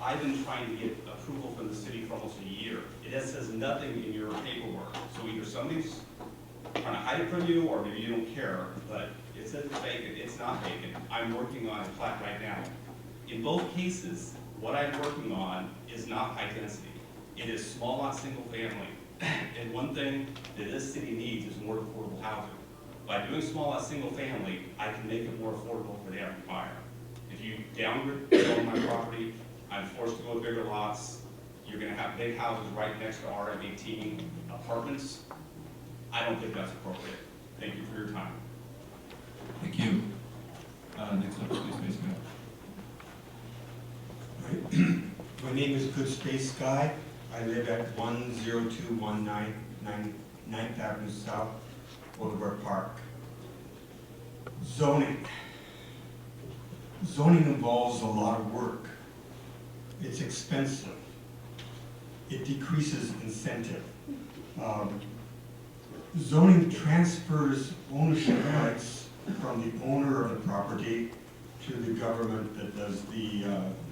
I've been trying to get approval from the city for almost a year. It says nothing in your paperwork. So either somebody's trying to hide it from you, or maybe you don't care, but it says it's vacant. It's not vacant. I'm working on a plat right now. In both cases, what I'm working on is not high density. It is small lot single family. And one thing that this city needs is more affordable housing. By doing small lot single family, I can make it more affordable for the average buyer. If you downgrade my property, I'm forced to go with bigger lots. You're going to have big houses right next to RM18 apartments. I don't think that's appropriate. Thank you for your time. Thank you. Next up, please, Space Guy. My name is Good Space Guy. I live at 10219 9th Avenue South, Boulevard Park. Zoning. Zoning involves a lot of work. It's expensive. It decreases incentive. Zoning transfers ownership rights from the owner of the property to the government that does the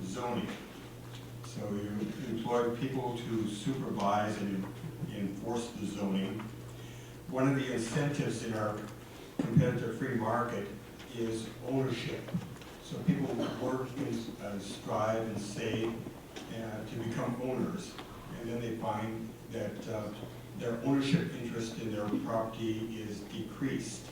zoning. So you employ people to supervise and enforce the zoning. One of the incentives in our competitive free market is ownership. So people work and strive and save to become owners. And then they find that their ownership interest in their property is decreased.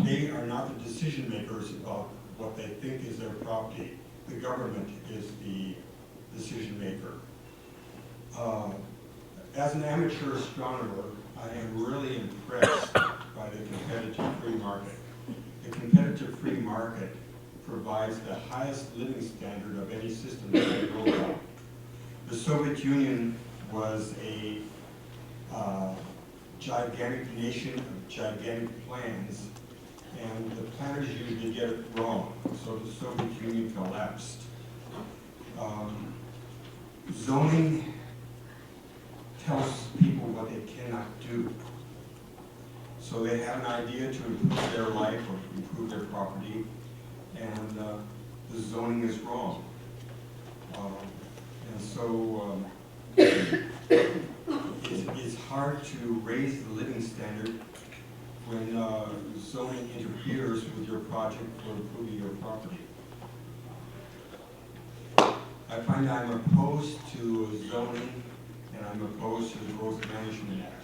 They are not the decision makers about what they think is their property. The government is the decision maker. As an amateur astronomer, I am really impressed by the competitive free market. The competitive free market provides the highest living standard of any system that I know about. The Soviet Union was a gigantic nation of gigantic plans, and the planners usually get it wrong, so the Soviet Union collapsed. Zoning tells people what they cannot do. So they have an idea to improve their life or to improve their property, and the zoning is wrong. And so it's hard to raise the living standard when zoning interferes with your project for improving your property. I find I'm opposed to zoning, and I'm opposed to the Growth Management Act.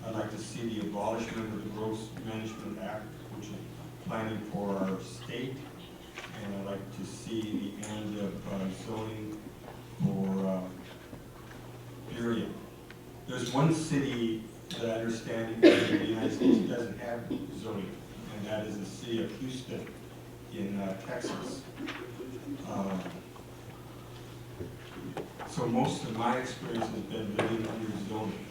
I'd like to see the abolishment of the Growth Management Act, which is planning for our state, and I'd like to see the end of zoning for Burien. There's one city that I understand in the United States doesn't have zoning, and that is the city of Houston in Texas. So most of my experience has been living under zoning.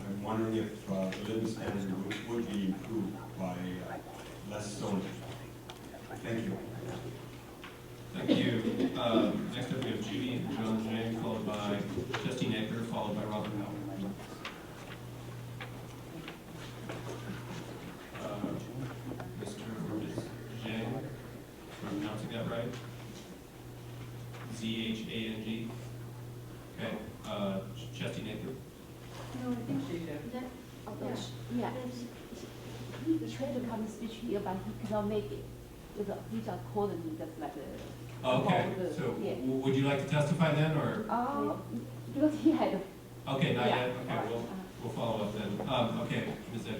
I'm wondering if the living standard would be improved by less zoning. Thank you. Thank you. Next up we have Judy and John Zhang, followed by Justine Edgar, followed by Robert Howard. Mr. or Ms. Zhang, am I pronouncing that right? Z-H-A-N-G. Okay. Justine Edgar. No, I think she did. Yeah. He tried to come speak here, but he cannot make it. He just called me just like Okay, so yeah. Would you like to testify then, or? Because he had. Okay, not Yeah. yet. Okay, we'll follow up then. Okay, Ms. Edgar.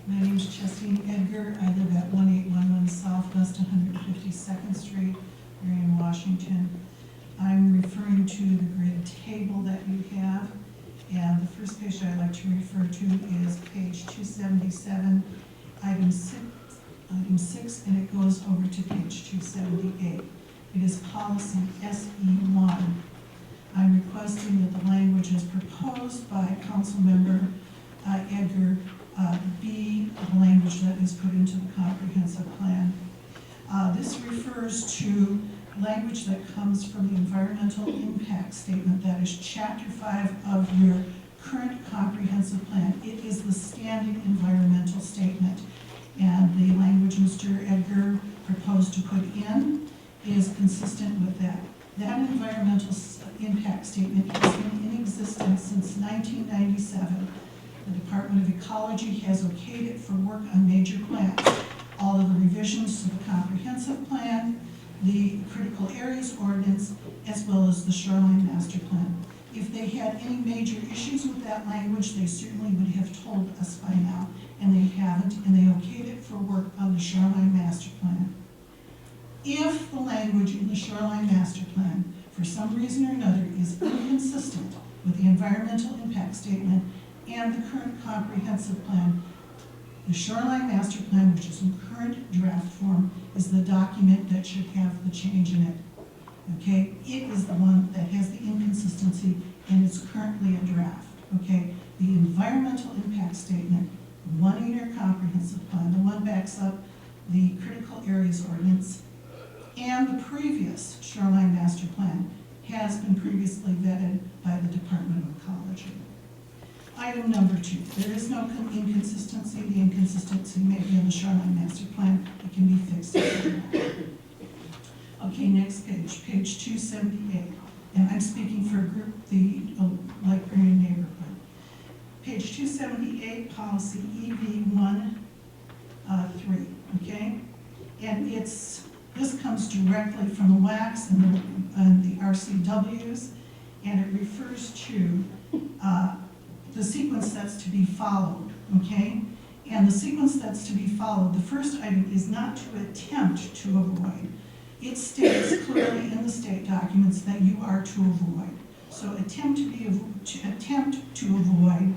My name is Justine Edgar. I live at 1811 Southwest 152nd Street here in Washington. I'm referring to the grid table that you have. And the first page I'd like to refer to is page 277, item 6, and it goes over to page 278. It is policy SE1. I'm requesting that the language as proposed by Councilmember Edgar be the language that is put into the comprehensive plan. This refers to language that comes from the environmental impact statement that is chapter 5 of your current comprehensive plan. It is the standing environmental statement, and the language Mr. Edgar proposed to put in is consistent with that. That environmental impact statement has been in existence since 1997. The Department of Ecology has okayed it for work on major plans. All of the revisions to the comprehensive plan, the critical areas ordinance, as well as the shoreline master plan. If they had any major issues with that language, they certainly would have told us by now, and they haven't, and they okayed it for work on the shoreline master plan. If the language in the shoreline master plan, for some reason or another, is inconsistent with the environmental impact statement and the current comprehensive plan, the shoreline master plan, which is in current draft form, is the document that should have the change in it. Okay, it is the one that has the inconsistency, and it's currently a draft. Okay, the environmental impact statement, the one in your comprehensive plan, the one backs up the critical areas ordinance, and the previous shoreline master plan has been previously vetted by the Department of Ecology. Item number 2, there is no inconsistency. The inconsistency may be in the shoreline master plan. It can be fixed. Okay, next page, page 278. And I'm speaking for a group, the Lake Burien neighborhood. Page 278, policy EV1 3, okay? And this comes directly from the WACs and the RCWs, and it refers to the sequence that's to be followed, okay? And the sequence that's to be followed, the first item is not to attempt to avoid. It states clearly in the state documents that you are to avoid. So attempt to avoid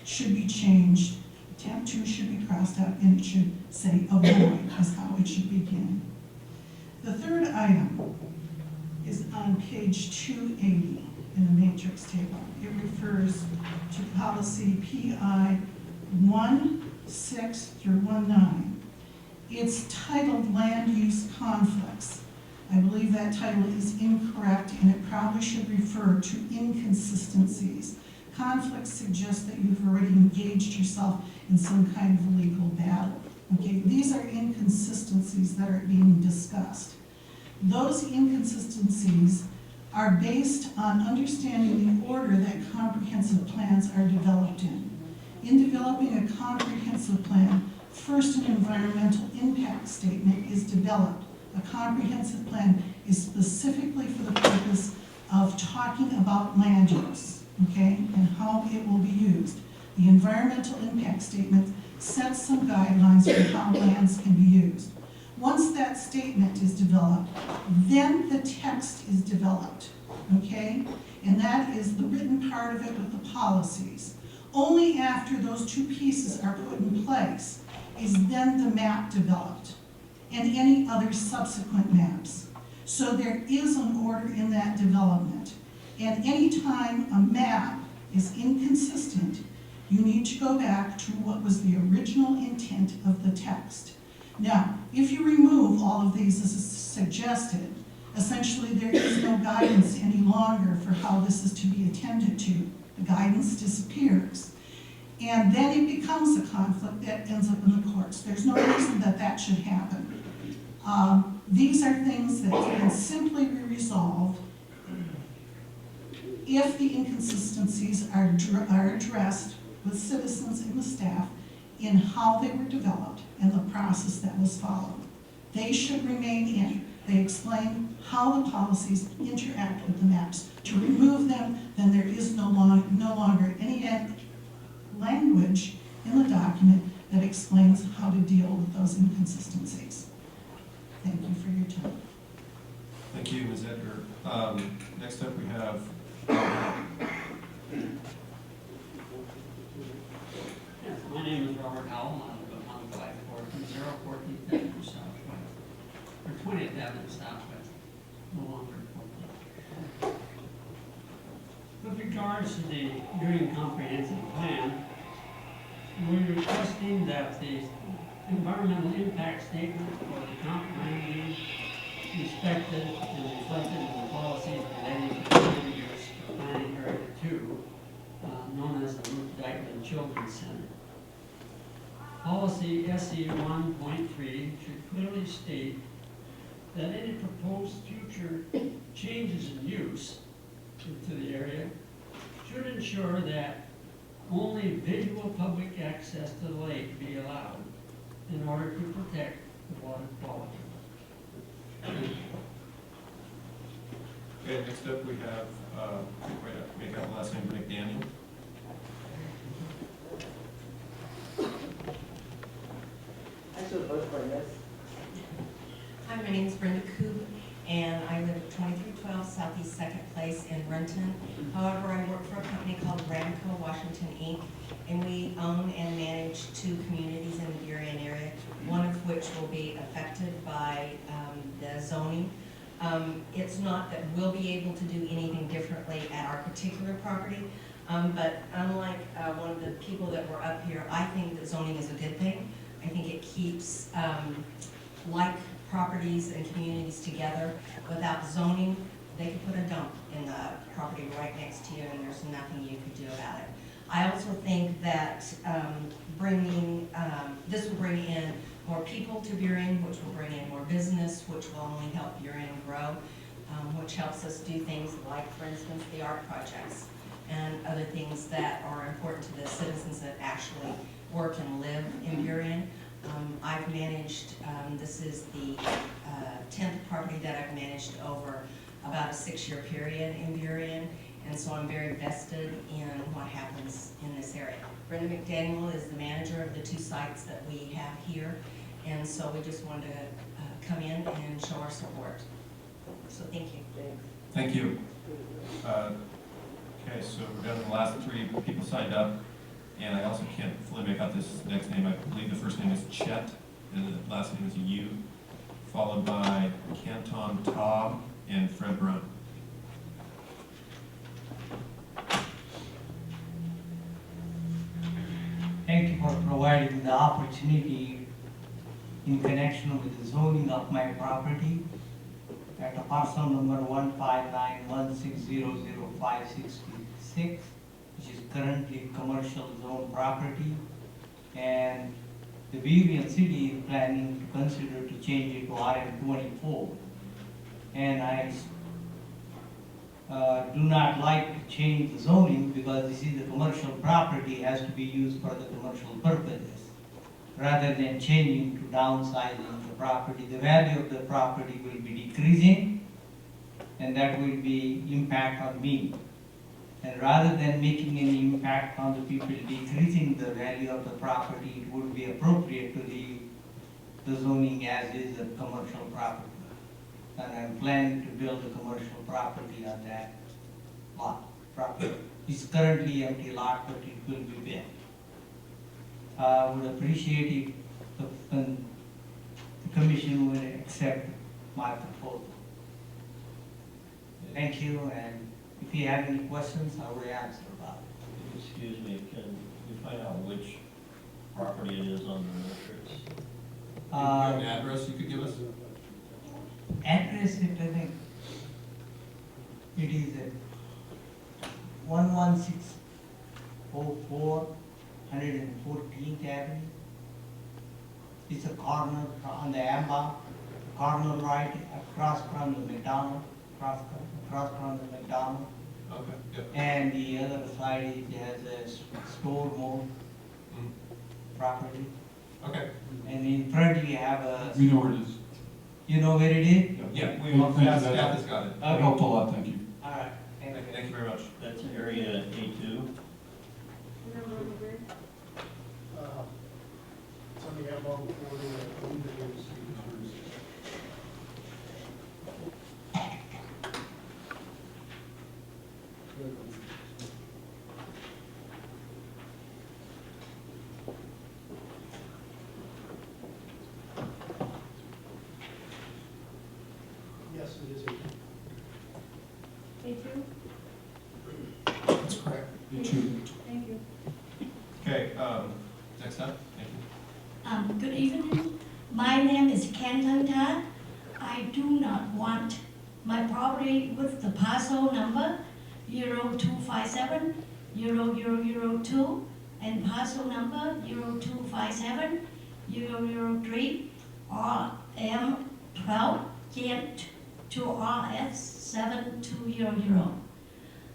should be changed. Attempt to should be crossed out, and it should say avoid is how it should begin. The third item is on page 280 in the matrix table. It refers to policy PI 16 through 19. It's titled Land Use Conflicts. I believe that title is incorrect, and it probably should refer to inconsistencies. Conflict suggests that you've already engaged yourself in some kind of legal battle. Okay, these are inconsistencies that are being discussed. Those inconsistencies are based on understanding the order that comprehensive plans are developed in. In developing a comprehensive plan, first an environmental impact statement is developed. A comprehensive plan is specifically for the purpose of talking about land use, okay, and how it will be used. The environmental impact statement sets some guidelines for how lands can be used. Once that statement is developed, then the text is developed, okay? And that is the written part of it with the policies. Only after those two pieces are put in place is then the map developed and any other subsequent maps. So there is an order in that development. And anytime a map is inconsistent, you need to go back to what was the original intent of the text. Now, if you remove all of these as suggested, essentially there is no guidance any longer for how this is to be attended to. The guidance disappears. And then it becomes a conflict that ends up in the courts. There's no reason that that should happen. These are things that can simply be resolved if the inconsistencies are addressed with citizens and the staff in how they were developed and the process that was followed. They should remain in. They explain how the policies interact with the maps. To remove them, then there is no longer any language in the document that explains how to deal with those inconsistencies. Thank you for your time. Thank you, Ms. Edgar. Next up we have Yes, my name is Robert Howell. I live at 154 Avenue Southwest, or 20th Avenue Southwest, no longer 14th. With regards to the Burien comprehensive plan, we're requesting that the environmental impact statement for the comp plan be respected and reflected in the policies relating to land use for planning area 2, known as the Ruth Dykeman Children's Center. Policy SE 1.3 should clearly state that any proposed future changes in use to the area should ensure that only visual public access to the lake be allowed in order to protect the water quality. Okay, next up we have, make out the last name, McDaniel. I should vote for this. Hi, my name is Brenda Koob, and I live at 2312 Southeast 2nd Place in Renton. However, I work for a company called Ramco Washington, Inc., and we own and manage 2 communities in the Burien area, one of which will be affected by the zoning. It's not that we'll be able to do anything differently at our particular property, but unlike one of the people that were up here, I think that zoning is a good thing. I think it keeps like properties and communities together. Without zoning, they could put a dump in the property right next to you and there's nothing you could do about it. I also think that this will bring in more people to Burien, which will bring in more business, which will only help Burien grow, which helps us do things like, for instance, the art projects and other things that are important to the citizens that actually work and live in Burien. I've managed, this is the 10th property that I've managed over about a 6-year period in Burien, and so I'm very vested in what happens in this area. Brenda McDaniel is the manager of the 2 sites that we have here, and so we just wanted to come in and show our support. So thank you. Thank you. Okay, so we're down to the last 3 people signed up. And I also can't fully make out this next name. I believe the first name is Chet, and the last name is Yu, followed by Canton Taub and Fred Brun. Thank you for providing the opportunity in connection with the zoning of my property. at a parcel number 159160056, which is currently commercial zone property. And the Burien city is planning to consider to change it to RM24. And I do not like to change the zoning because this is a commercial property, has to be used for the commercial purposes. Rather than changing to downsizing the property, the value of the property will be decreasing, and that will be impact on me. And rather than making any impact on the people decreasing the value of the property, it would be appropriate to leave the zoning as is a commercial property. And I'm planning to build a commercial property on that lot, property. It's currently empty lot, but it will be built. I would appreciate if the commission would accept my proposal. Thank you, and if you have any questions, I will answer about it. Excuse me, can you find out which property it is on the matrix? Do you have an address you could give us? Address it, I think, it is at 11604 114th Avenue. It's a corner on the Amba, corner right across from the McDonald's, across from the McDonald's. Okay, yep. And the other side, it has a store mall property. Okay. And in front you have a. We know where it is. You know where it is? Yeah, Well, thank you. staff has got it. That helped a lot, thank you. All right, thank you. Thank you very much. That's area A2. Remember on the grid? It's on the Outlaw before the Yes, it is. A2? That's correct. You too. Thank you. Okay, next up, thank you. Good evening. My name is Ken Tanta. I do not want my property with the parcel number 0257 0002 and parcel number 0257 003 RM12 Gent to RS7200.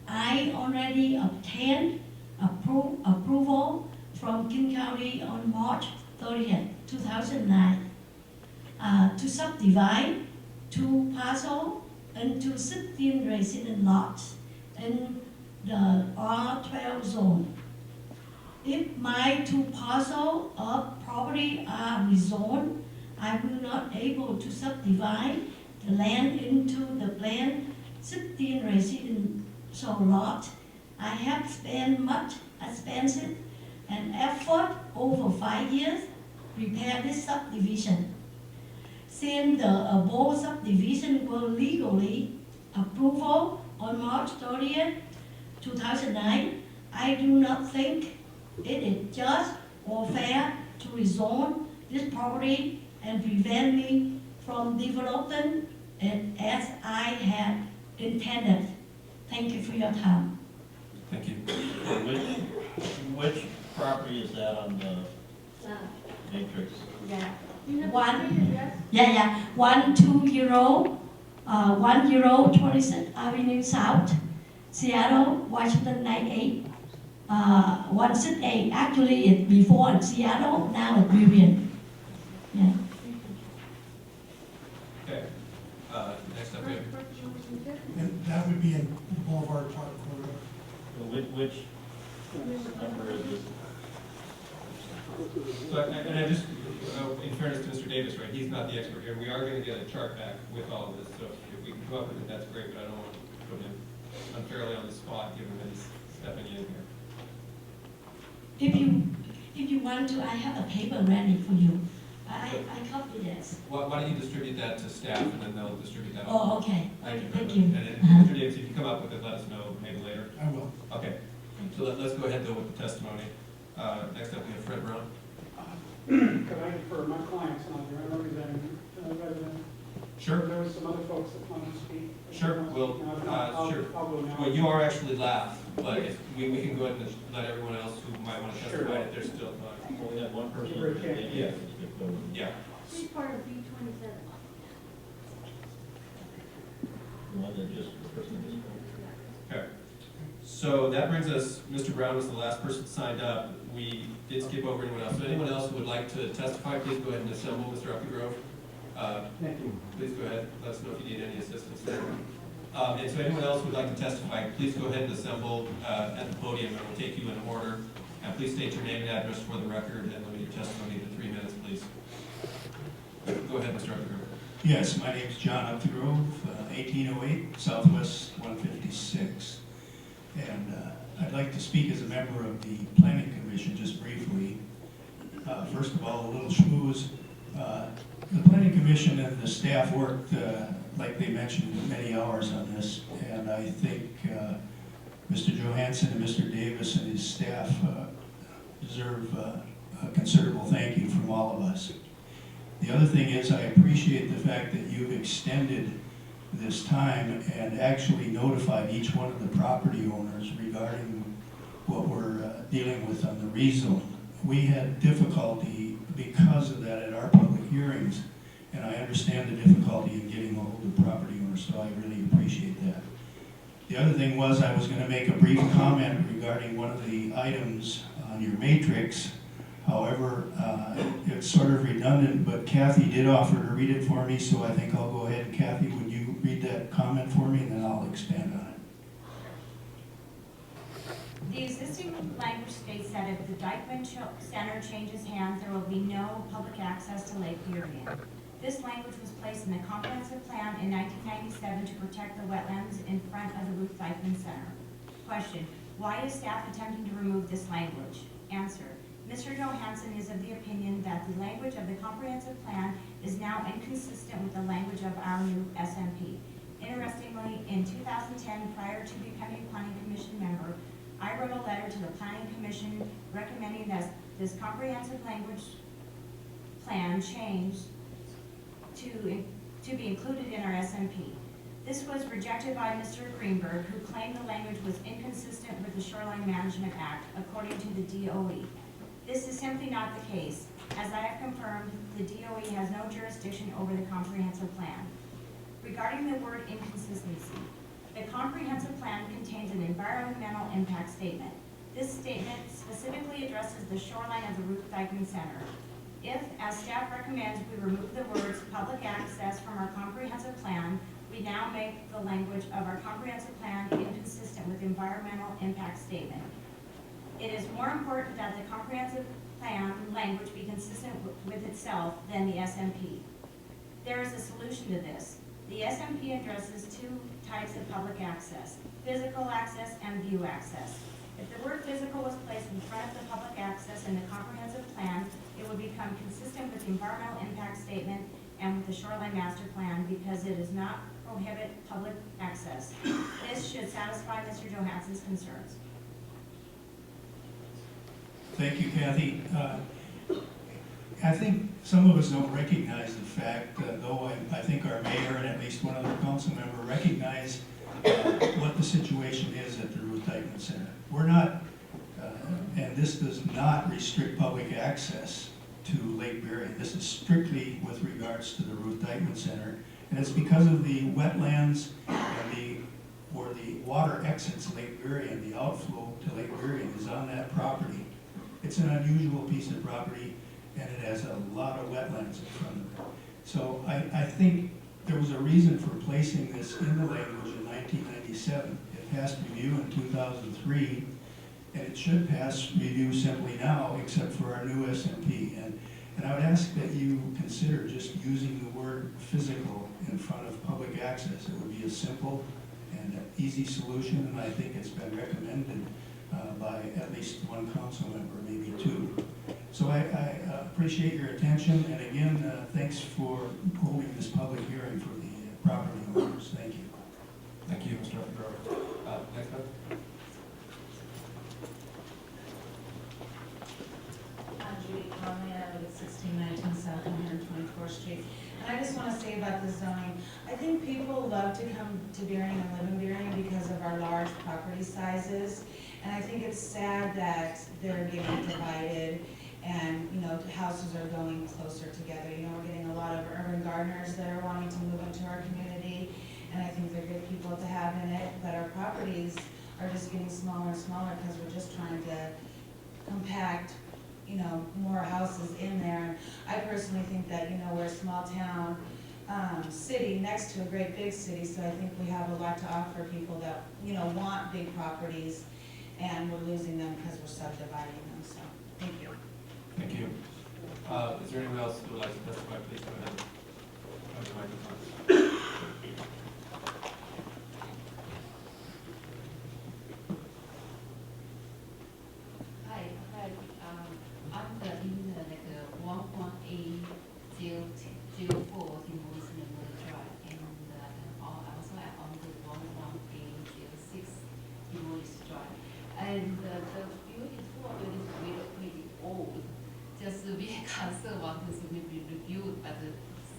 I already obtained approval from King County on March 30th, 2009, to subdivide 2 parcels into 16 resident lots in the R12 zone. If my 2 parcels of property are rezoned, I will not able to subdivide the land into the planned 16 residential lot. I have spent much expensive and effort over 5 years prepare this subdivision. Since the above subdivision was legally approved on March 30th, 2009, I do not think it is just or fair to rezone this property and prevent me from developing it as I had intended. Thank you for your time. Thank you. Which property is that on the matrix? Yeah. You have One. the street address? Yeah. 120, 26th Avenue South, Seattle, Washington 98. 168. Actually, it's before in Seattle, now it's Burien. Yeah. Okay, next up we have, And that would be in Boulevard Park corridor. Which number is this? so, and I just, in fairness to Mr. Davis, right, he's not the expert here. We are going to get a chart back with all of this, so if we can come up with it, that's great, but I don't want to put him unfairly on the spot, given that he's stepping in here. If you want to, I have a paper ready for you. I copy this. Why don't you distribute that to staff, and then they'll distribute that. Oh, okay. Thank you. Thank you. And then, Mr. Davis, if you come up with it, let us know maybe later. I will. Okay, so let's go ahead though with the testimony. Next up, we have Fred Brown. Could I defer my client's not here, I'm representing resident Sure. There was some other folks that wanted to speak. Sure, well, No, if not, I'll- sure. I'll go now. Well, you are actually last, but if we can go ahead and let everyone else who might want to Sure. testify if they're still talking. Well, we had one person. We're okay. Yeah. Yeah. She's part of B27. The one that just, the person that just spoke. Okay. So that brings us, Mr. Brown was the last person signed up. We did skip over anyone else. So anyone else who would like to testify, please go ahead and assemble, Mr. Updegrove. Thank you. Please go ahead, let us know if you need any assistance there. And so anyone else who would like to testify, please go ahead and assemble at the podium, and we'll take you in order. And please state your name and address for the record, and limit your testimony to 3 minutes, please. Go ahead, Mr. Updegrove. Yes, my name's John Updegrove, 1808 Southwest 156. And I'd like to speak as a member of the Planning Commission just briefly. First of all, a little schmooze. The Planning Commission and the staff worked, like they mentioned, many hours on this. And I think Mr. Johansson and Mr. Davis and his staff deserve a considerable thank you from all of us. The other thing is I appreciate the fact that you've extended this time and actually notified each one of the property owners regarding what we're dealing with on the rezone. We had difficulty because of that at our public hearings, and I understand the difficulty in getting a hold of property owners, so I really appreciate that. The other thing was I was going to make a brief comment regarding one of the items on your matrix. However, it's sort of redundant, but Kathy did offer to read it for me, so I think I'll go ahead. Kathy, would you read that comment for me, and then I'll expand on it. The existing language states that if the Dykeman Center changes hands, there will be no public access to Lake Burien. This language was placed in the comprehensive plan in 1997 to protect the wetlands in front of the Ruth Dykeman Center. Question: why is staff attempting to remove this language? Answer: Mr. Johansson is of the opinion that the language of the comprehensive plan is now inconsistent with the language of our new SMP. Interestingly, in 2010, prior to becoming a Planning Commission member, I wrote a letter to the Planning Commission recommending that this comprehensive language plan change to be included in our SMP. This was rejected by Mr. Greenberg, who claimed the language was inconsistent with the Shoreline Management Act, according to the DOE. This is simply not the case. As I have confirmed, the DOE has no jurisdiction over the comprehensive plan. Regarding the word inconsistency, the comprehensive plan contains an environmental impact statement. This statement specifically addresses the shoreline of the Ruth Dykeman Center. If, as staff recommends, we remove the words public access from our comprehensive plan, we now make the language of our comprehensive plan inconsistent with the environmental impact statement. It is more important that the comprehensive plan language be consistent with itself than the SMP. There is a solution to this. The SMP addresses two types of public access: physical access and view access. If the word physical was placed in front of the public access in the comprehensive plan, it would become consistent with the environmental impact statement and with the shoreline master plan because it does not prohibit public access. This should satisfy Mr. Johansson's concerns. Thank you, Kathy. I think some of us don't recognize the fact, though I think our mayor and at least one other council member recognize what the situation is at the Ruth Dykeman Center. We're not, and this does not restrict public access to Lake Burien. This is strictly with regards to the Ruth Dykeman Center, and it's because of the wetlands and where the water exits Lake Burien. The outflow to Lake Burien is on that property. It's an unusual piece of property, and it has a lot of wetlands in front of it. So I think there was a reason for placing this in the language in 1997. It passed review in 2003, and it should pass review simply now, except for our new SMP. And I would ask that you consider just using the word physical in front of public access. It would be a simple and an easy solution, and I think it's been recommended by at least one council member, maybe two. So I appreciate your attention, and again, thanks for holding this public hearing for the property owners. Thank you. Thank you, Mr. Updegrove. Next up. I'm Judy Conley. I live at 1619 South 124th Street. And I just just want to say about the zoning, I think people love to come to Burien and live in Burien because of our large property sizes. And I think it's sad that they're getting divided and, you know, houses are going closer together. You know, we're getting a lot of urban gardeners that are wanting to move into our community, and I think they're good people to have in it, but our properties are just getting smaller and smaller because we're just trying to compact, you know, more houses in there. And I personally think that, you know, we're a small town, city next to a great big city, so I think we have a lot to offer people that, you know, want big properties, and we're losing them because we're subdividing them, so, thank you. Thank you. Is there anyone else who would like to testify? Please go ahead. On the microphone. Hi, I'm the in like 11804 Timothy Memorial Drive, and also I'm on the 11806 Timothy Drive. And the building is really old. Just we council wanted to be reviewed, but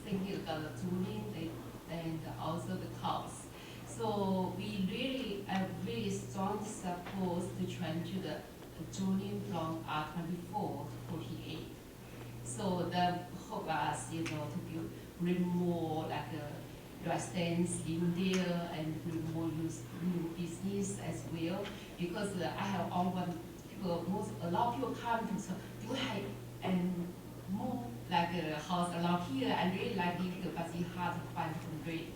thinking about the zoning and also the cost. So we really are really strong support to change the zoning from R24 to 48. So the hope us, you know, to bring more like residents in there and bring more new business as well. Because I have all one people, a lot of people come to say, do you have and more like a house around here? I really like it, but it's hard to find to rent.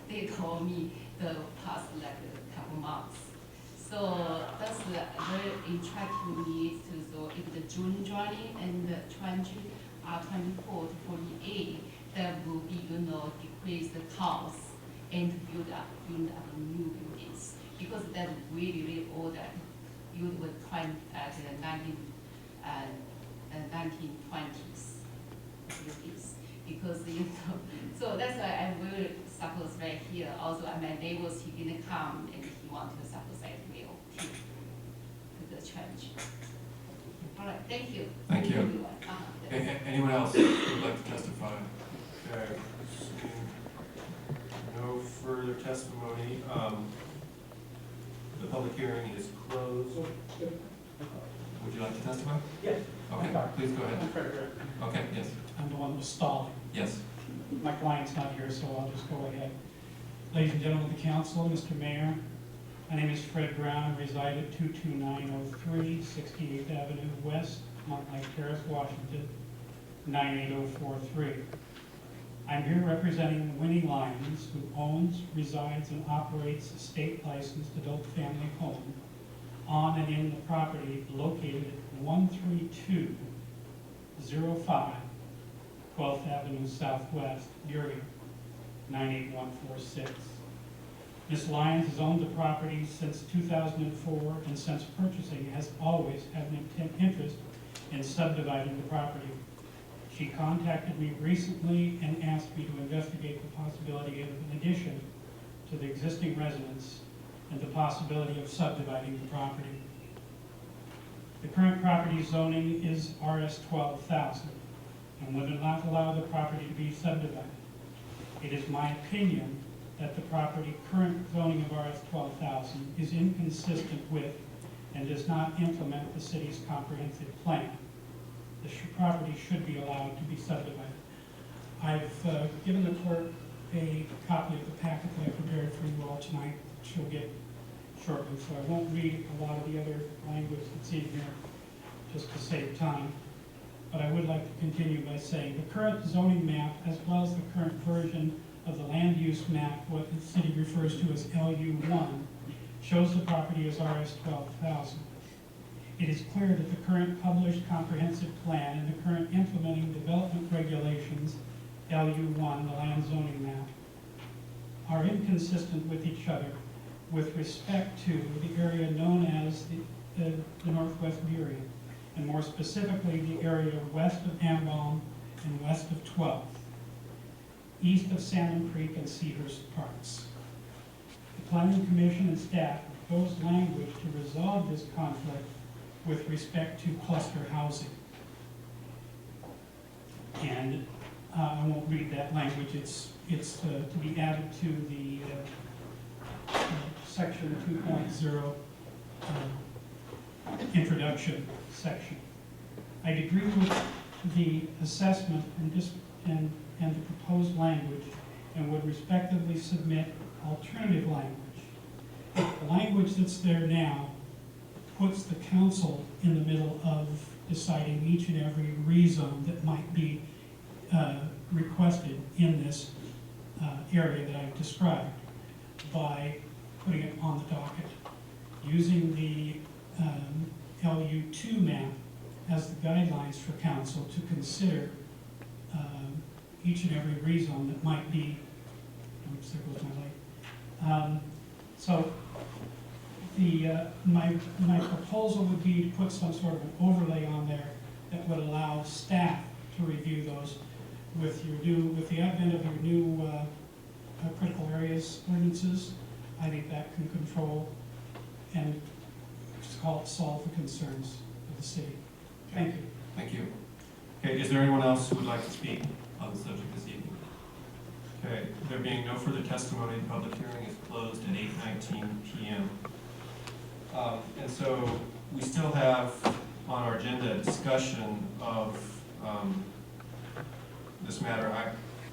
They told me the past like a couple months. So that's very interesting to me. So if the June journey and the 24 to 48, that will be, you know, decrease the cost and build up new buildings, because that really old that built with the 1920s buildings. Because, you know, so that's why I will suppose right here. Also, my neighbors, he didn't come and he wanted to suppose I will too, to the church. All right, thank you. Thank you. Everyone. Anyone else who would like to testify? Okay. No further testimony. The public hearing is closed. Would you like to testify? Yes. Okay, please go ahead. I'm Frederick. Okay, yes. I'm the one that was stalling. Yes. My client's not here, so I'll just go ahead. Ladies and gentlemen of the council, Mr. Mayor, my name is Fred Brown. I reside at 22903 68th Avenue West, Montlake Terrace, Washington, 98043. I'm here representing Winnie Lyons, who owns, resides, and operates a state-licensed adult family home on and in the property located at 13205 12th Avenue Southwest, Burien, 98146. Ms. Lyons has owned the property since 2004, and since purchasing has always had an interest in subdividing the property. She contacted me recently and asked me to investigate the possibility of an addition to the existing residence and the possibility of subdividing the property. The current property zoning is RS 12,000 and would not allow the property to be subdivided. It is my opinion that the property current zoning of RS 12,000 is inconsistent with and does not implement the city's comprehensive plan. The property should be allowed to be subdivided. I've given the clerk a copy of the packet that I prepared for you all tonight. She'll get shortly, so I won't read a lot of the other language that's in here just to save time. But I would like to continue by saying the current zoning map, as well as the current version of the land use map, what the city refers to as LU1, shows the property as RS 12,000. It is clear that the current published comprehensive plan and the current implementing development regulations, LU1, the land zoning map, are inconsistent with each other with respect to the area known as the Northwest Burien, and more specifically the area west of Ambon and west of 12th, east of Salmon Creek and Cedars Parks. The Planning Commission and staff proposed language to resolve this conflict with respect to cluster housing. And I won't read that language. It's to be added to the section 2.0 introduction section. I'd agree with the assessment and the proposed language and would respectively submit alternative language. The language that's there now puts the council in the middle of deciding each and every rezone that might be requested in this area that I've described by putting it on the docket. Using the LU2 map as the guidelines for council to consider each and every rezone that might be, oops, there goes my light. So my proposal would be to put some sort of an overlay on there that would allow staff to review those with the advent of your new critical areas ordinances. I think that can control and solve the concerns of the city. Thank you. Thank you. Okay, is there anyone else who would like to speak on the subject this evening? Okay, there being no further testimony, the public hearing is closed at 8:19 p.m. And so we still have on our agenda a discussion of this matter.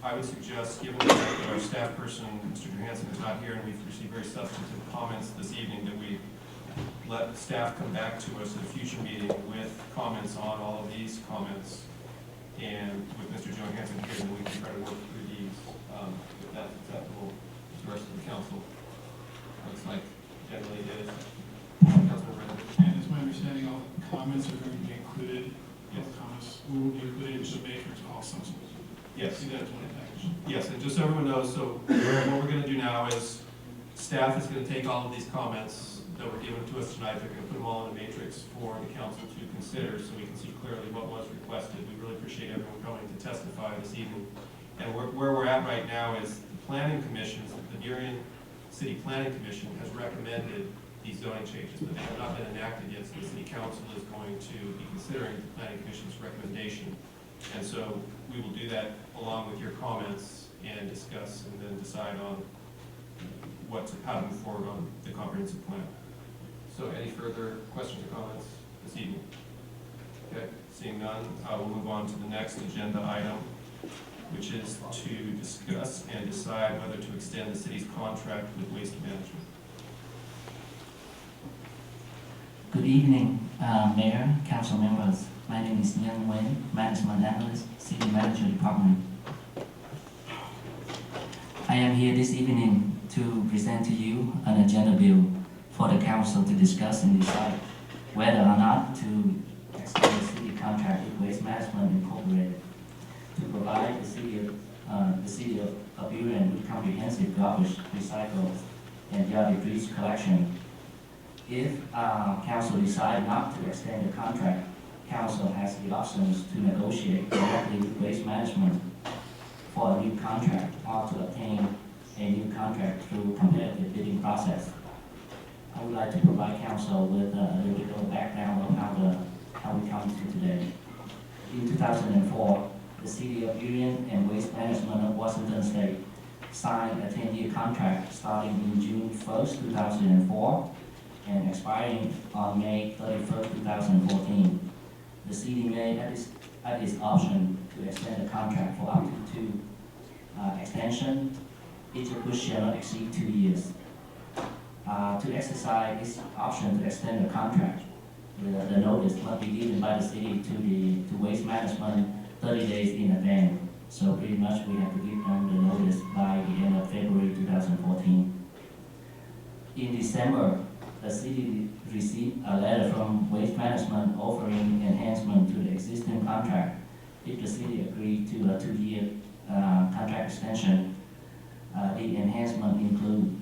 I would suggest, given the fact that our staff person, Mr. Johansson, is not here and we've received very substantive comments this evening, that we let staff come back to us at a future meeting with comments on all of these comments. And with Mr. Johansson here, then we can try to work through these, if that's acceptable to the rest of the council. Looks like generally it is. Councilman Brennan. And it's my understanding all comments are going to be included. Yes. Comments will be included in the matrix also. So Yes. see that as one package. Yes, and just so everyone knows, so what we're gonna do now is staff is gonna take all of these comments that were given to us tonight, they're gonna put them all in a matrix for the council to consider so we can see clearly what was requested. We really appreciate everyone coming to testify this evening. And where we're at right now is the planning commission, the Burien City Planning Commission has recommended these zoning changes, but they have not been enacted yet, so the city council is going to be considering the planning commission's recommendation. And so we will do that along with your comments and discuss and then decide on how to move forward on the comprehensive plan. So any further questions or comments this evening? Okay, seeing none, we'll move on to the next agenda item, which is to discuss and decide whether to extend the city's contract with waste management. Good evening, Mayor, council members. My name is Nguyen Nguyen, Management Analyst, City Manager Department. I am here this evening to present to you an agenda bill for the council to discuss and decide whether or not to extend the city contract with Waste Management Incorporated to provide the city of Burien with comprehensive garbage, recycles, and yard debris collection. If council decide not to extend the contract, council has the options to negotiate directly with Waste Management for a new contract or to obtain a new contract through competitive bidding process. I would like to provide council with a little bit of background of how we come to today. In 2004, the City of Burien and Waste Management of Washington State signed a 10-year contract starting in June 1st, 2004 and expiring on May 31st, 2014. The city may, at its option, to extend the contract for up to 2 extensions, each of which shall not exceed 2 years. To exercise this option to extend the contract, the notice must be given by the city to Waste Management 30 days in advance. So pretty much we have to give them the notice by the end of February 2014. In December, the city received a letter from Waste Management offering enhancement to the existing contract if the city agreed to a 2-year contract extension. The enhancement include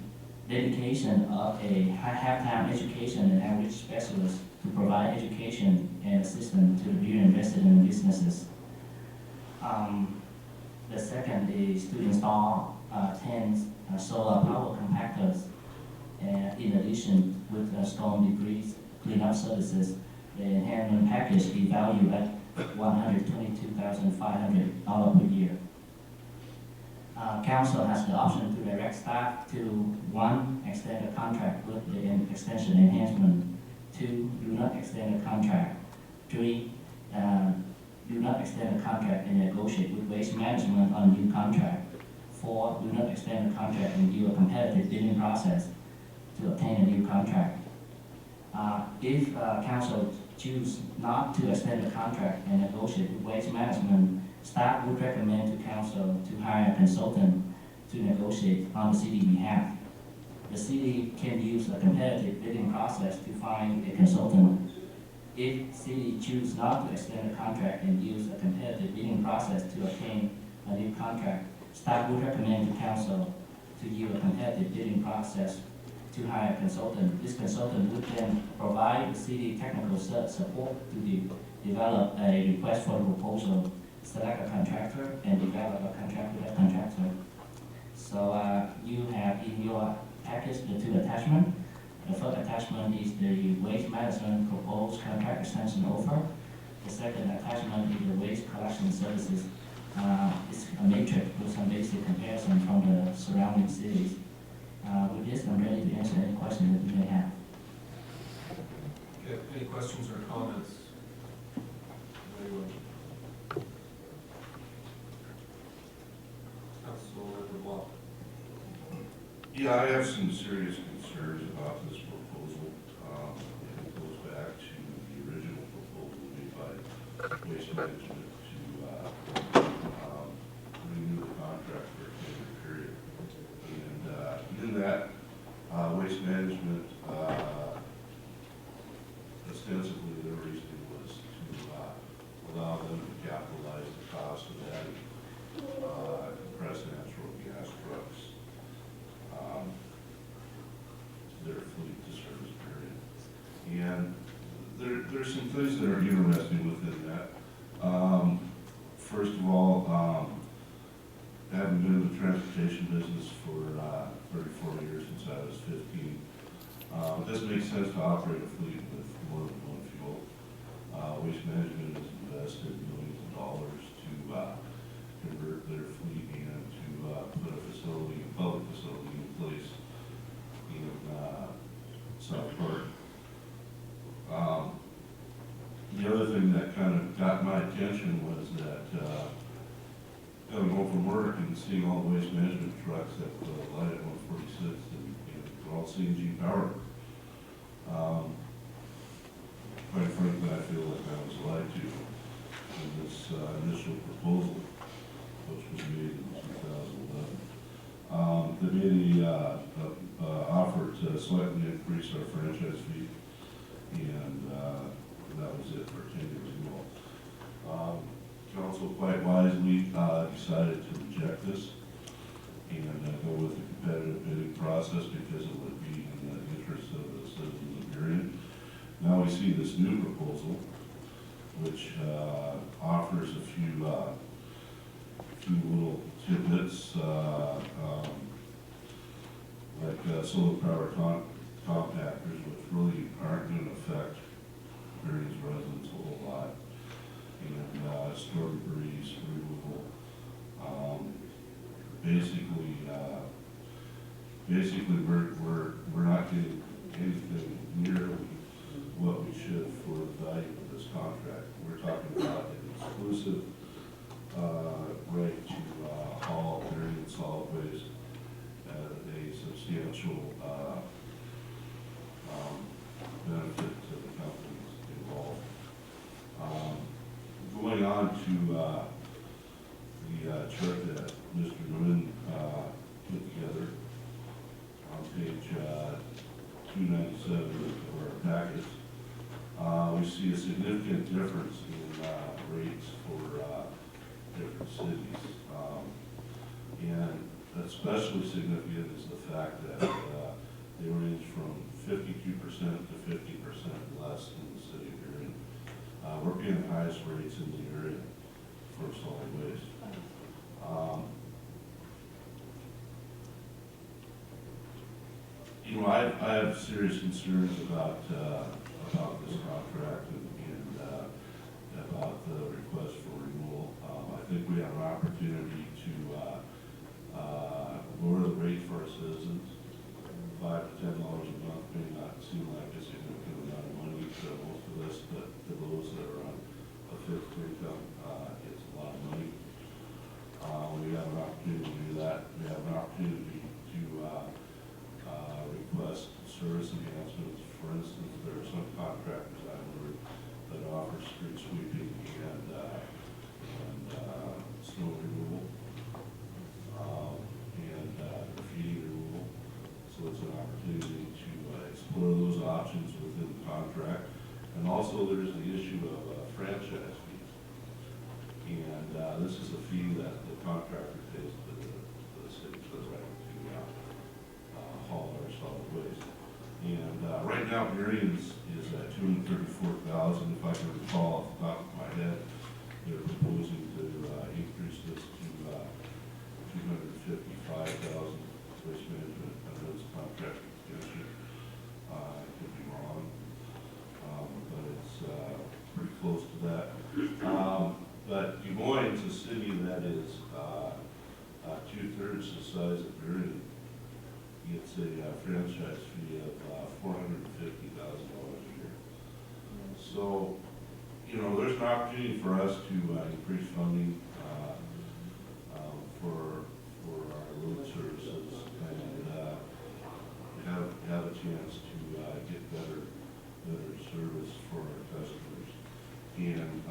dedication of a half-time education and outreach specialist to provide education and assistance to the Burien residents and businesses. The second is to install 10 solar power compactors. In addition, with storm debris cleanup services, the enhancement package is valued at $122,500 per year. council has the option to direct staff to 1, extend a contract with the extension enhancement. 2, do not extend a contract. 3, do not extend a contract and negotiate with waste management on a new contract. 4, do not extend a contract and do a competitive bidding process to obtain a new contract. If council choose not to extend the contract and negotiate with waste management, staff would recommend to council to hire a consultant to negotiate on the city behalf. The city can use a competitive bidding process to find a consultant. If city choose not to extend the contract and use a competitive bidding process to obtain a new contract, staff would recommend to council to use a competitive bidding process to hire a consultant. This consultant would then provide the city technical support to develop a request for a proposal, select a contractor, and develop a contract with a contractor. So you have in your package the 2 attachments. The first attachment is the waste management proposed contract extension offer. The second attachment is the waste collection services. It's a matrix with some basic comparison from the surrounding cities. With this, I'm ready to answer any questions that you may have. Okay, any questions or comments? Anyone? Councilmember Block. Yeah, I have some serious concerns about this proposal. It goes back to the original proposal made by Waste Management to renew the contract for a 10-year period. And in that, Waste Management, ostensibly their reasoning was to allow them to capitalize the cost of adding compressed natural gas trucks to their fleet to service period. And there's some things that are interesting within that. First of all, having been in the transportation business for 34 years since I was 15, it doesn't make sense to operate a fleet with more than one fuel. Waste Management has invested millions of dollars to convert their fleet and to put a facility, a public facility in place in South Park. The other thing that kind of got my attention was that coming home from work and seeing all the Waste Management trucks that light at 146 and they're all CNG powered. Quite frankly, I feel like I was lied to in this initial proposal, which was made in 2011. They made a offer to slightly increase our franchise fee, and that was it for 10 years ago. Council quite wisely decided to reject this and go with a competitive bidding process because it would be in the interest of the citizens of Burien. Now we see this new proposal, which offers a few little tidbits, like solar power compactors, which really aren't going to affect Burien's residents a whole lot, and storm debris removal. Basically, we're not getting anything near what we should for the value of this contract. We're talking about an exclusive right to haul Burien solid waste at a substantial benefit to the companies involved. Going on to the chart that Mr. Burien put together on page 297 of our package, we see a significant difference in rates for different cities. And especially significant is the fact that they range from 52% to 50% less than the city of Burien. We're paying the highest rates in the area for solid waste. I have serious concerns about this contract and about the request for renewal. I think we have an opportunity to $5 to $10 a month may not seem like a significant amount of money to most of us, but to those that are on a fixed income, it's a lot of money. We have an opportunity to do that. We have an opportunity to request service enhancements. For instance, there are some contractors I've heard that offer street sweeping and snow removal and graffiti removal. So it's an opportunity to explore those options within the contract. And also there's the issue of franchise fees. And this is a fee that the contractor pays to the city for the right to haul our solid waste. And right now, Burien's is at $234,000. If I can recall off the top of my head, they're proposing to increase this to $255,000. Waste management under this contract extension. I could be wrong, but it's pretty close to that. But Des Moines is a city that is 2/3 the size of Burien. Gets a franchise fee of $450,000 a year. So, you know, there's an opportunity for us to increase funding for our road services and have a chance to get better service for our customers. And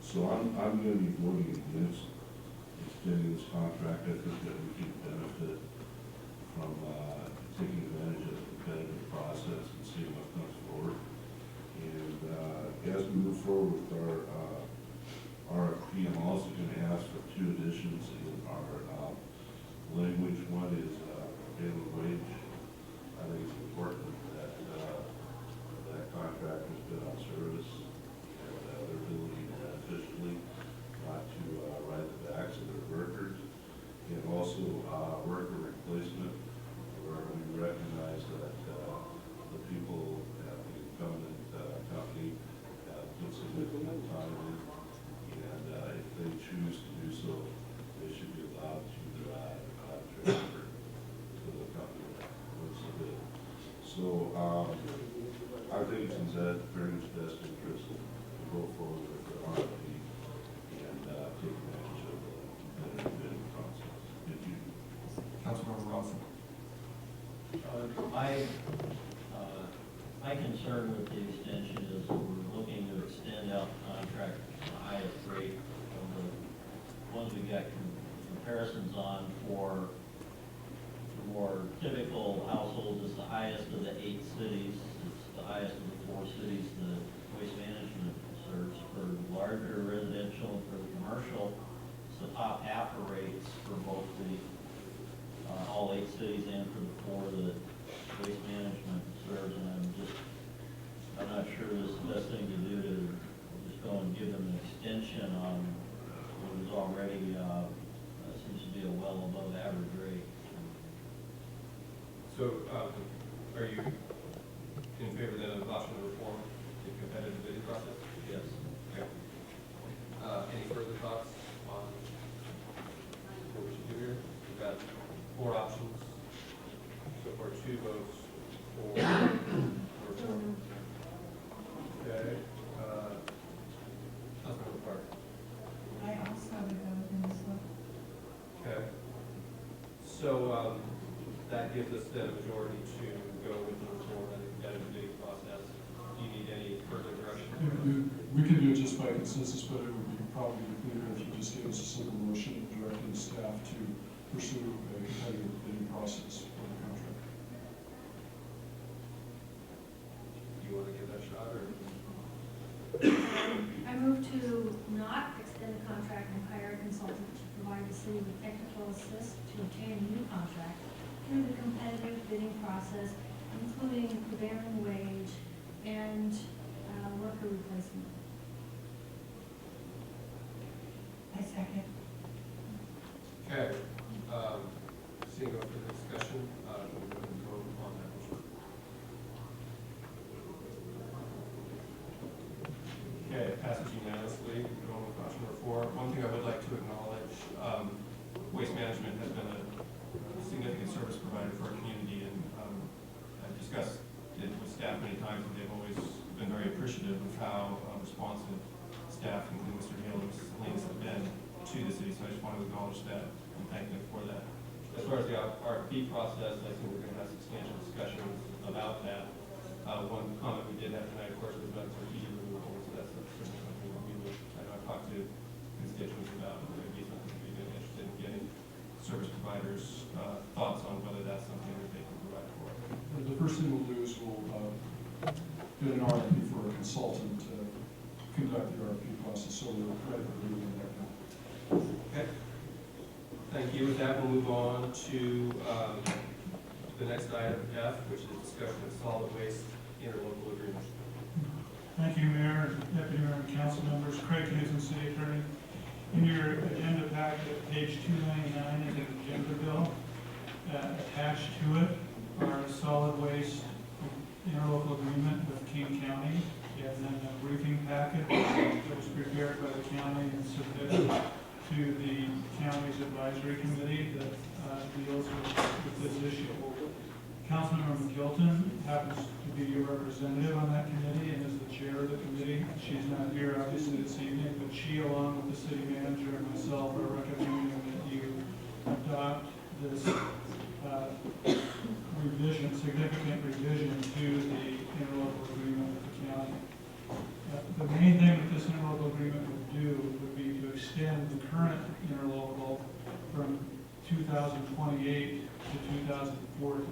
so I'm going to be voting against extending this contract. I think that we can benefit from taking advantage of the competitive process and seeing what comes forward. And as we move forward with our RFP, I'm also going to ask for 2 additions in our language. One is prevailing wage. I think it's important that that contractor's been on service and their ability to efficiently not to ride the backs of their workers. And also worker replacement, where we recognize that the people at the incumbent company have put significant time in, and if they choose to do so, they should be allowed to transfer to the company that wins the bid. So I think it's in Burion's best interest to go forward with the RFP and take advantage of the competitive bidding process. Thank you. Councilmember Robinson. My concern with the extension is that we're looking to extend out the contract at the highest rate of the ones we got comparisons on for more typical households. It's the highest of the 8 cities. It's the highest of the 4 cities that Waste Management serves. For larger residential and for the commercial, it's the top half of rates for both the all 8 cities and for the 4 that Waste Management serves. And I'm not sure this is the best thing to do to just go and give them an extension on what is already seems to be a well above average rate. So, are you in favor then of adoption of reform, the competitive bidding process? Yes. Okay. Any further thoughts on what we should do here? We've got 4 options. So far, 2 votes for reform. Okay. Councilmember Park. I also would go with this one. Okay. So that gives us then a majority to go with the reform and the competitive bidding process. Do you need any further direction? We can do it just by consensus, but it would be probably cleaner if you just gave us a simple motion directing staff to pursue a competitive bidding process for the contract. Do you want to give that a shot, or? I move to not extend the contract and hire a consultant to provide the city with technical assist to obtain a new contract through the competitive bidding process, including prevailing wage and worker replacement. I second. Okay. Seeing no further discussion, we'll go and vote on that motion. Okay, it passes unanimously. We're going with option number 4. One thing I would like to acknowledge, Waste Management has been a significant service provider for our community, and acknowledge that and thank them for that. As far as the RFP process, I think we're going to have substantial discussions about that. One comment we did have tonight, of course, was about some heat removal, so that's certainly something that we would, I know I've talked to constituents about, and maybe something we'd be interested in getting service providers' thoughts on whether that's something that they can provide for us. The first thing we'll do is we'll get an RFP for a consultant to conduct the RFP process, so we're ready for doing that now. Okay. Thank you. With that, we'll move on to the next item, F, which is discussion of solid waste interlocal agreement. Thank you, Mayor, Deputy Mayor, and council members. Craig Knudsen, City Attorney. In your agenda packet, page 299 is an agenda bill. Attached to it are a solid waste interlocal agreement with King County, and then a briefing packet that was prepared by the county and submitted to the county's advisory committee that deals with this issue. Councilmember McGilton happens to be your representative on that committee and is the chair of the committee. She's not here obviously this evening, but she, along with the city manager and myself, are recommending that you adopt this significant revision to the interlocal agreement with the county. The main thing that this interlocal agreement would do would be to extend the current interlocal from 2028 to 2040.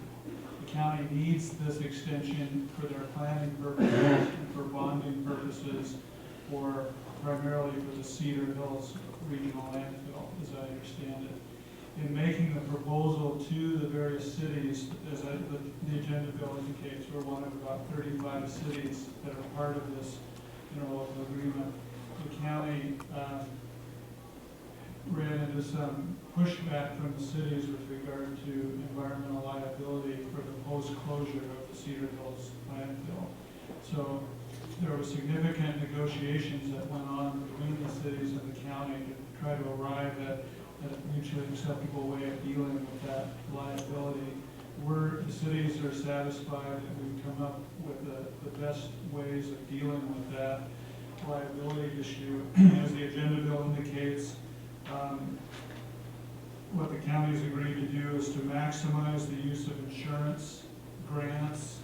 The county needs this extension for their planning purposes and for bonding purposes, or primarily for the Cedar Hills Regional Landfill, as I understand it. In making the proposal to the various cities, as the agenda bill indicates, we're one of about 35 cities that are part of this interlocal agreement. The county ran into some pushback from the cities with regard to environmental liability for the post-closure of the Cedar Hills landfill. So there were significant negotiations that went on between the cities and the county to try to arrive at a mutually acceptable way of dealing with that liability. The cities are satisfied that we've come up with the best ways of dealing with that liability issue. As the agenda bill indicates, what the county's agreed to do is to maximize the use of insurance, grants,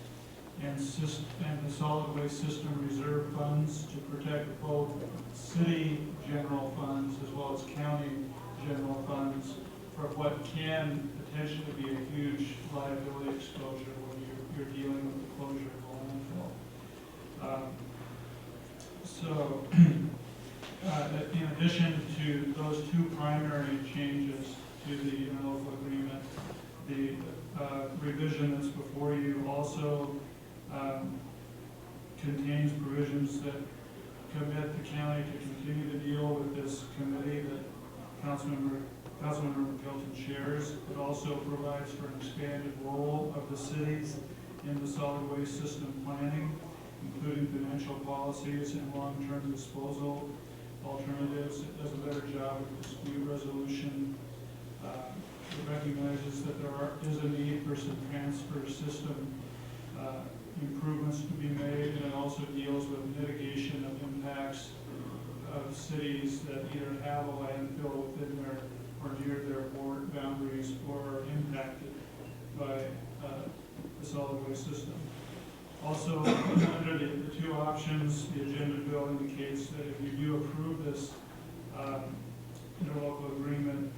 and the solid waste system reserve funds to protect both city general funds as well as county general funds for what can potentially be a huge liability exposure when you're dealing with the closure of the landfill. In addition to those two primary changes to the interlocal agreement, the revision that's before you also contains provisions that commit the county to continue to deal with this committee that Councilmember McGilton chairs. It also provides for an expanded role of the cities in the solid waste system planning, including financial policies and long-term disposal alternatives. It does a better job of dispute resolution. It recognizes that there is a need for some transfer system improvements to be made, and it also deals with mitigation of impacts of cities that either have a landfill within their or near their board boundaries or are impacted by the solid waste system. Also, under the two options, the agenda bill indicates that if you do approve this interlocal agreement,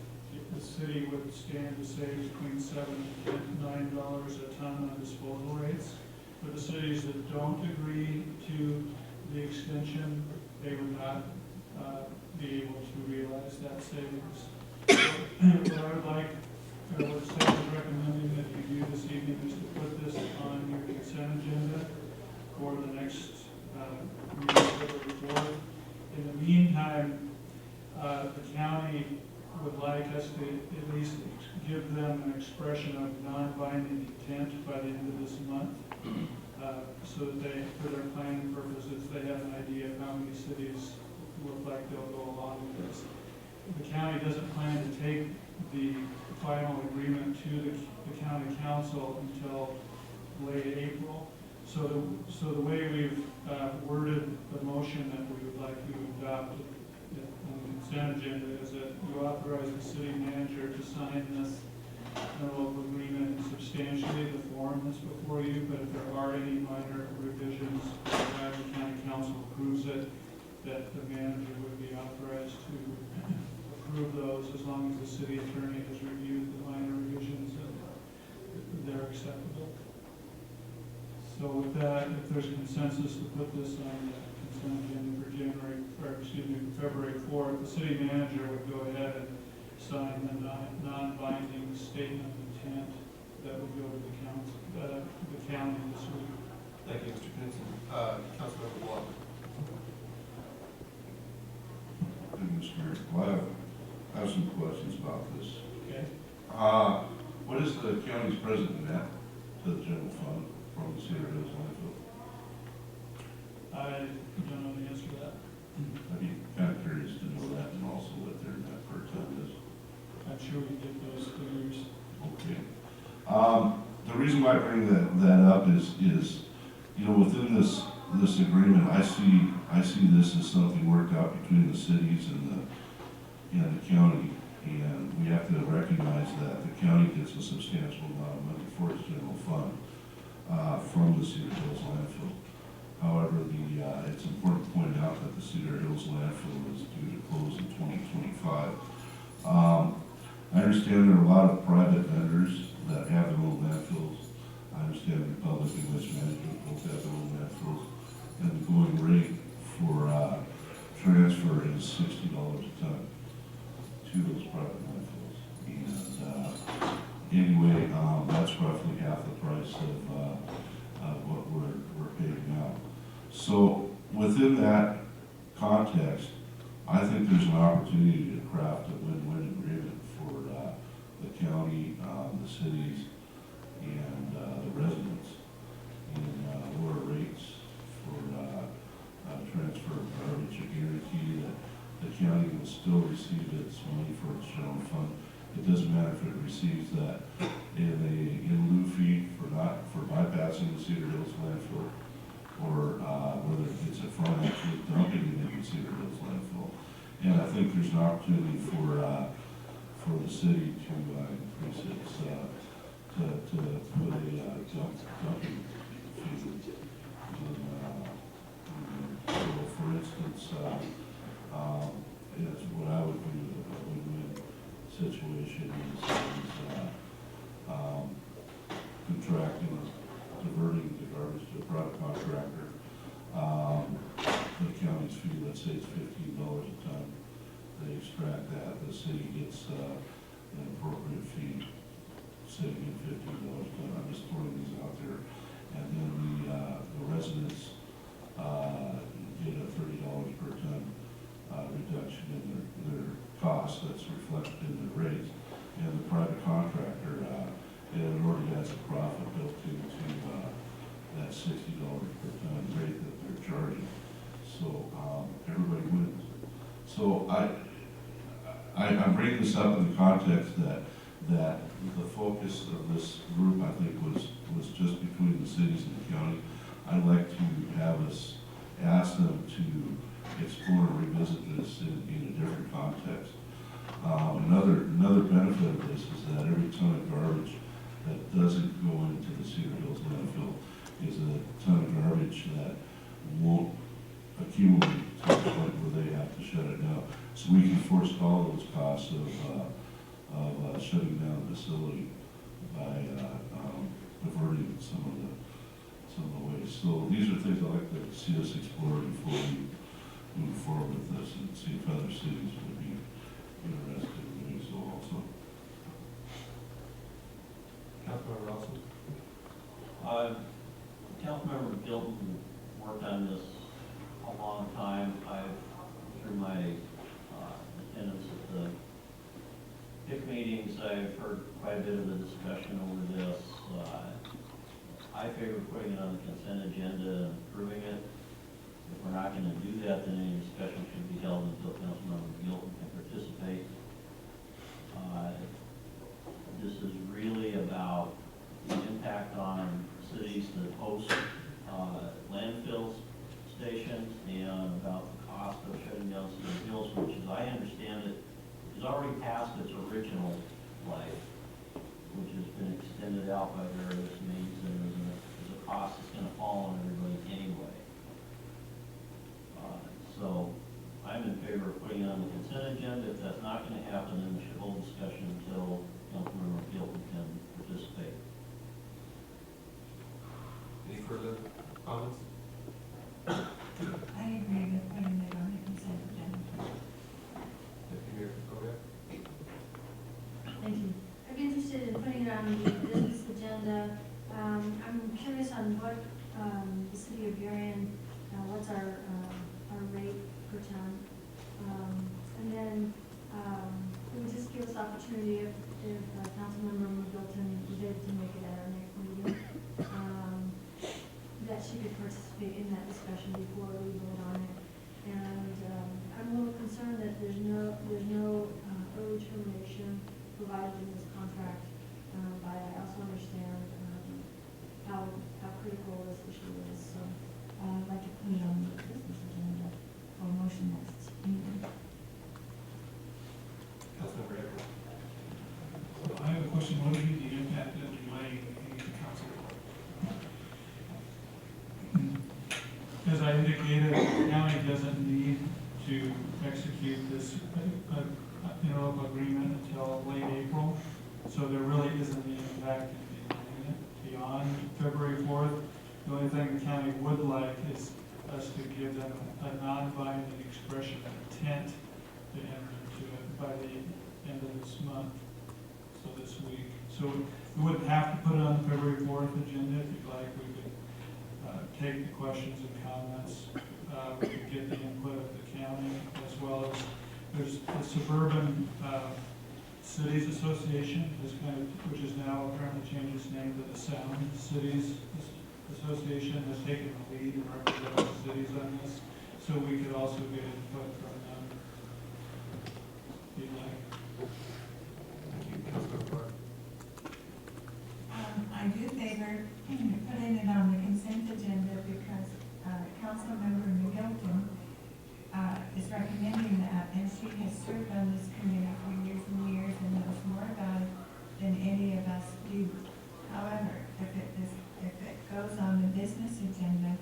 the city would stand to save between $7 and $9 a ton on disposal rates. For the cities that don't agree to the extension, they would not be able to realize that savings. What I would like, what the staff is recommending that you do this evening is to put this on your consent agenda for the next meeting of the board. In the meantime, the county would like us to at least give them an expression of non-binding intent by the end of this month, so that they, for their planning purposes, they have an idea of how many cities look like they'll go along with this. The county doesn't plan to take the final agreement to the county council until late April. So the way we've worded the motion that we would like you to adopt on the consent agenda is that you authorize the city manager to sign this interlocal agreement in substantially the form that's before you, but if there are any minor revisions, provided the county council approves it, that the manager would be authorized to approve those as long as the city attorney has reviewed the minor revisions and they're acceptable. So with that, if there's consensus to put this on the consent agenda for February 4th, the city manager would go ahead and sign the non-binding statement of intent that would go to the council, the county this week. Thank you, Mr. Knudsen. Councilmember Blunt. Mr. Mayor, well, I have some questions about this. Okay. What is the county's present net to the general fund from the Cedar Hills landfill? I don't know the answer to that. I'd be kind of curious to know that, and also what their net per ton is. I'm sure we get those figures. Okay. The reason why I bring that up is, you know, within this agreement, I see this as something worked out between the cities and the county, and we have to recognize that the county gets a substantial amount of money for its general fund from the Cedar Hills landfill. However, it's important to point out that the Cedar Hills landfill is due to close in 2025. I understand there are a lot of private vendors that have their own landfills. I understand Republic and West Management both have their own landfills, and the going rate for transfer is $60 a ton to those private landfills. And anyway, that's roughly half the price of what we're paying now. So within that context, I think there's an opportunity to craft a win-win agreement for the county, the cities, and the residents in lower rates for transfer of garbage. I guarantee that the county will still receive its money for its general fund. It doesn't matter if it receives that in lieu fee for bypassing the Cedar Hills landfill, or whether it gets it from actually dumping it in the Cedar Hills landfill. And I think there's an opportunity for the city to increase its to put a dumping fee. So for instance, it's what I would view a win-win situation is contracting, diverting the garbage to a private contractor. The county's fee, let's say it's $15 a ton. They extract that, the city gets an appropriate fee, saving $15 a ton. I'm just throwing these out there. And then the residents get a $30 per ton reduction in their costs that's reflected in their rates. And the private contractor, it already has a profit built into that $60 per ton rate that they're charging. So everybody wins. So I'm bringing this up in the context that the focus of this group, I think, was just between the cities and the county. I'd like to have us ask them to explore and revisit this in a different context. Another benefit of this is that every ton of garbage that doesn't go into the Cedar Hills landfill is a ton of garbage that won't accumulate to the point where they have to shut it down. So we can forestall those costs of shutting down the facility by diverting some of the waste. So these are things I'd like to see us explore before we move forward with this, and see if other cities would be interested in doing so also. Councilmember Russell. Councilmember Gilton worked on this a long time. Through my attendance at the PIC meetings, I've heard quite a bit of the discussion over this. I favor putting it on the consent agenda and approving it. If we're not going to do that, then any discussion should be held until Councilmember Gilton can participate. This is really about the impact on cities that host landfill stations and about the cost of shutting down Cedar Hills, which, as I understand it out by various means, and there's a cost that's gonna fall on everybody anyway. So I'm in favor of putting it on the consent agenda. If that's not gonna happen, then we should hold discussion until Councilmember Gilpin can participate. Any further comments? I agree with putting it on the consent agenda. Deputy Mayor Kukoviac? Thank you. I'd be interested in putting it on the business agenda. I'm curious on what, the city of Burien, what's our rate per ton? And then, it would just give us opportunity if Councilmember Middleton was able to make it at our next meeting, that she could participate in that discussion before we vote on it. And, I'm a little concerned that there's no early termination provided in this contract, but I also understand, how critical this issue is, so, I'd like to put it on the business agenda for motion next meeting. Councilmember Edwards? I have a question, what would be the impact of delaying the council? As I indicated, the county doesn't need to execute this interlocal agreement until late April, so there really isn't any impact in delaying it beyond February 4th. The only thing the county would like is us to give them a non-binding expression of intent to enter into it by the end of this month, so this week. So we wouldn't have to put it on the February 4th agenda. If you'd like, we could take the questions and comments. We could get the input of the county, as well as there's the Suburban Cities Association, which is now apparently changed its name to the Sound Cities Association, has taken the lead in representing the cities on this, so we could also get input from them, if you'd like. Thank you. Councilmember Clark? I do favor putting it on the consent agenda because Councilmember Middleton is recommending that, and she has served on this committee for years and years and knows more about it than any of us do. However, if it goes on the business agenda,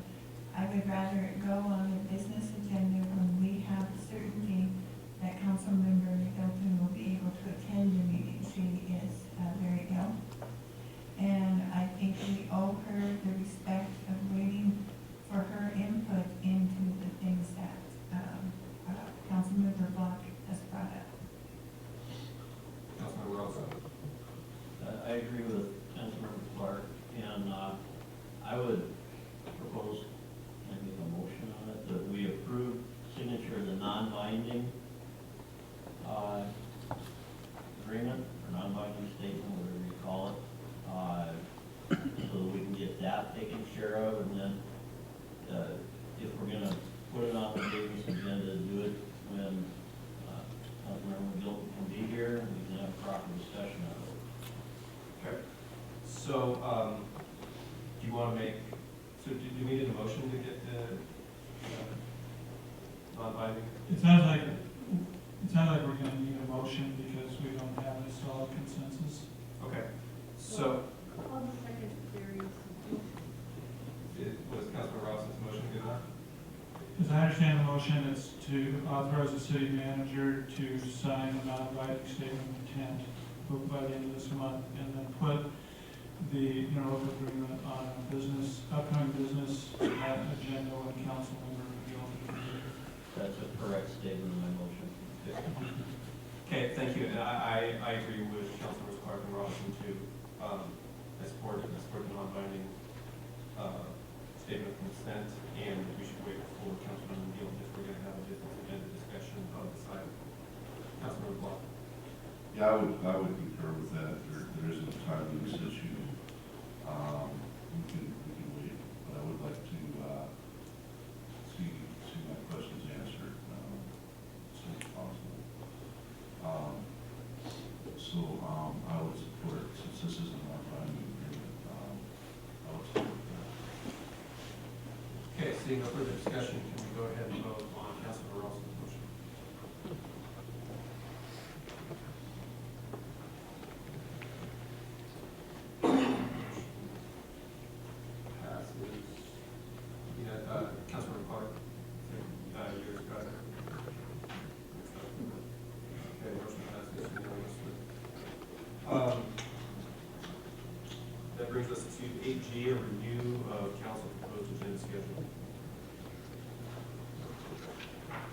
I would rather it go on the business agenda when we have certainty that Councilmember Middleton will be able to attend the meeting. She is very ill. And I think we owe her the respect of waiting for her input into the things that Councilmember Block has brought up. Councilmember Rosa? I agree with Councilmember Clark, and I would propose and make a motion on it that we approve signature of the non-binding agreement, or non-binding statement, whatever you call it, so that we can get that taken care of, and then if we're gonna put it on the business agenda, do it when Councilmember Gilpin can be here, and we can have a proper discussion on it. Okay. So, do you want to make, so do we need a motion to get the non-binding? It sounds like we're gonna need a motion because we don't have a solid consensus. Okay. So, I'll just second Barry's motion. was Councilmember Ross's motion good enough? As I understand the motion, it's to authorize the city manager to sign a non-binding statement of intent by the end of this month, and then put the interlocal agreement on a upcoming business agenda when council member Gilpin. That's a correct statement of my motion. Okay, thank you. And I agree with Councilmembers Clark and Robinson too. I support the non-binding statement of consent, and we should wait for Councilmember Gilpin if we're going to have a business agenda discussion of this item. Councilmember Block? Yeah, I would concur with that. There isn't a timeliness issue. We can wait, but I would like to see my questions answered as soon as possible. I would support, since this is a non-binding agreement, I would support that. Okay, seeing no further discussion, can we go ahead and vote on Councilmember Ross's motion? brings us to 8G, a review of council proposed agenda schedule.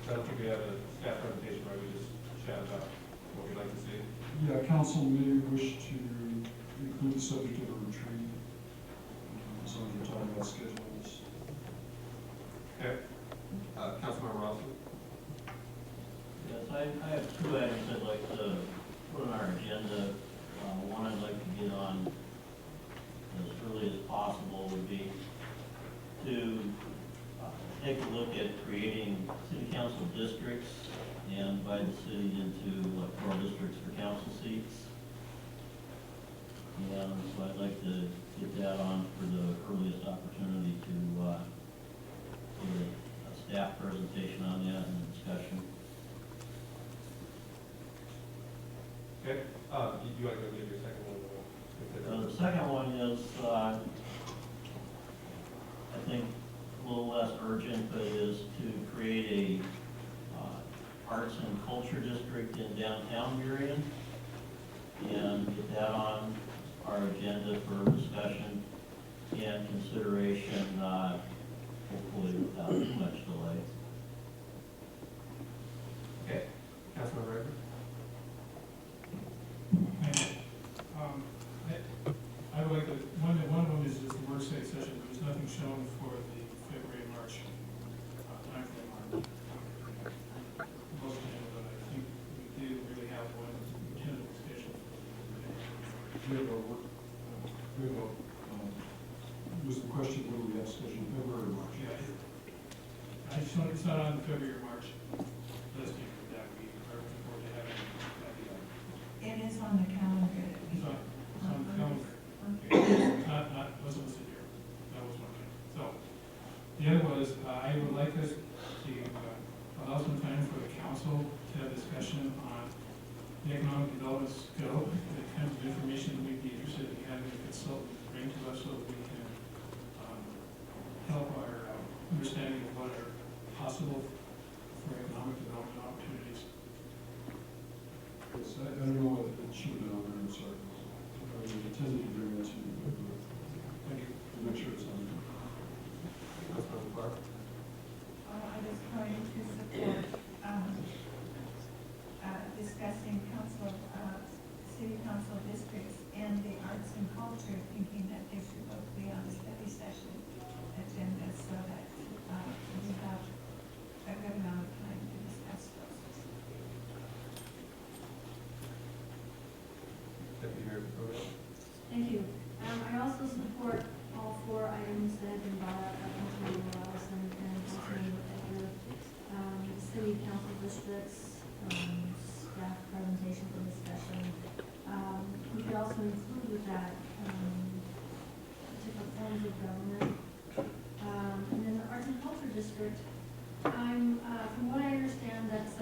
I don't think we have a staff presentation, right? We just chat about what we'd like to see. Yeah, council may wish to include the subject of a retreat, as long as we're talking about schedules. Okay. Councilmember Robinson? Yes, I have two items I'd like to put on our agenda. One I'd like to get on as early as possible would be to take a look at creating city council districts and divide the city into electoral districts for council seats. And so I'd like to get that on for the earliest opportunity to give a staff presentation on that and discussion. Okay. You want to go get your second one? The second one is, I think, a little less urgent, but is to create a arts and culture district in downtown Burien and get that on our agenda for discussion and consideration, hopefully without too much delay. Okay. Councilmember Riker? I would like to, one of them is just the work study session. There's nothing shown for the February, March timeframe on most of them, but I think we do really have one tentative schedule. Was the question whether we have scheduled February or March? Yeah, it's not on the February or March listing for that week, or before they have it. It is on the calendar. It's on the calendar. Wasn't listed here. That was one thing. So, the other was, I would like us to allow some time for the council to have discussion on the economic development scope, the kinds of information that we'd be interested in having a consultant bring to us so that we can help our understanding of what are possible for economic development opportunities. Yes, I don't know what it should have been on there, I'm sorry. I intended to bring that to you, but Thank you. make sure it's on there. Councilmember Clark? I was going to support discussing city council districts and the arts and culture, thinking that they should both be on the study session agenda so that we have a good amount of time to discuss those. Deputy Mayor Burien? Thank you. I also support all four items that have been brought up by Councilmember Robinson and Councilmember Edgar. City council districts, staff presentation for discussion. We could also include with that different forms of government. And then the arts and culture district, from what I understand, that's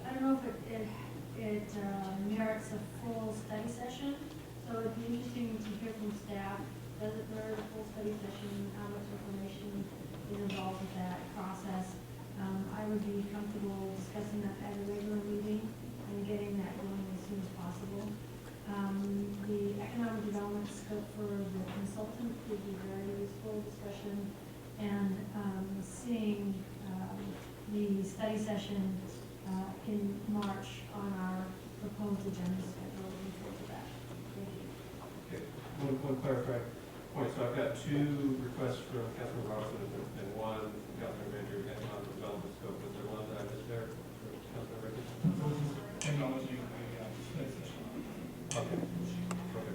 I don't know if it merits a full study session, so it'd be interesting to hear from staff. Does it merit a full study session? How much information is involved with that process? I would be comfortable discussing that at a regular meeting and getting that going as soon as possible. The economic development scope for the consultant would be very useful discussion, and seeing the study session in March on our proposed agenda schedule. Looking forward to that. Thank you. Okay. One clarifying point. So I've got two requests from Councilmember Robinson and one from Councilmember Manager, economic development scope. Was there one that I missed there? Councilmember Riker? Acknowledging the study session. Okay. Okay.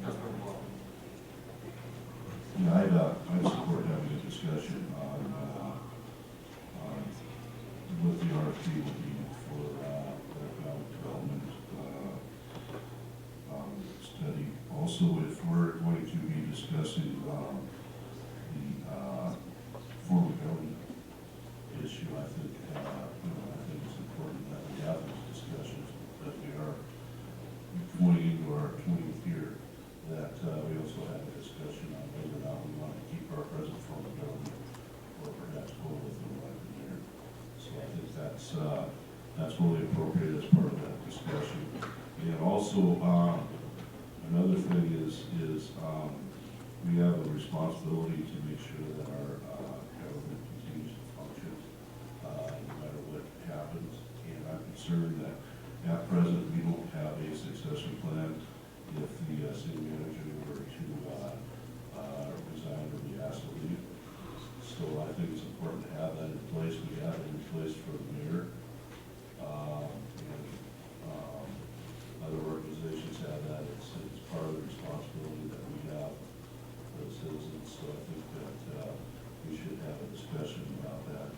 Councilmember Wall? Yeah, I'd support having a discussion on what the RFP will be for economic development study. Also, if we're going to be discussing the form of government issue, I think it's important that we have these discussions, that we are going into our 20th year, that we also have a discussion on whether or not we want to keep our present form of government or perhaps go with the elected mayor. So I think that's really appropriate as part of that discussion. And also, another thing is, we have a responsibility to make sure that our government continues to function, no matter what happens. And I'm concerned that at present, we don't have a succession plan if the city manager were to resign or be asked to leave. So I think it's important to have that in place. We have it in place for the mayor. Other organizations have that. It's part of the responsibility that we have for the citizens. So I think that we should have a discussion about that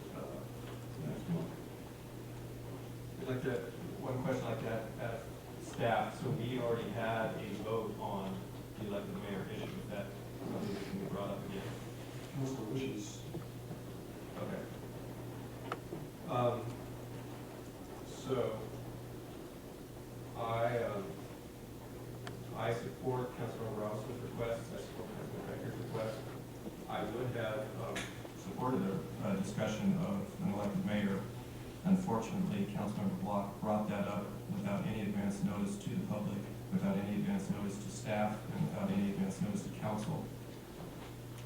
next month. I'd like to, one question like that, staff, so we already had a vote on the elected mayor issue. Is that something that can be brought up again? Council wishes. Okay. So, I support Councilmember Robinson's request. I support Councilmember Becker's request. I would have supported a discussion of an elected mayor. Unfortunately, Councilmember Block brought that up without any advance notice to the public, without any advance notice to staff, and without any advance notice to council.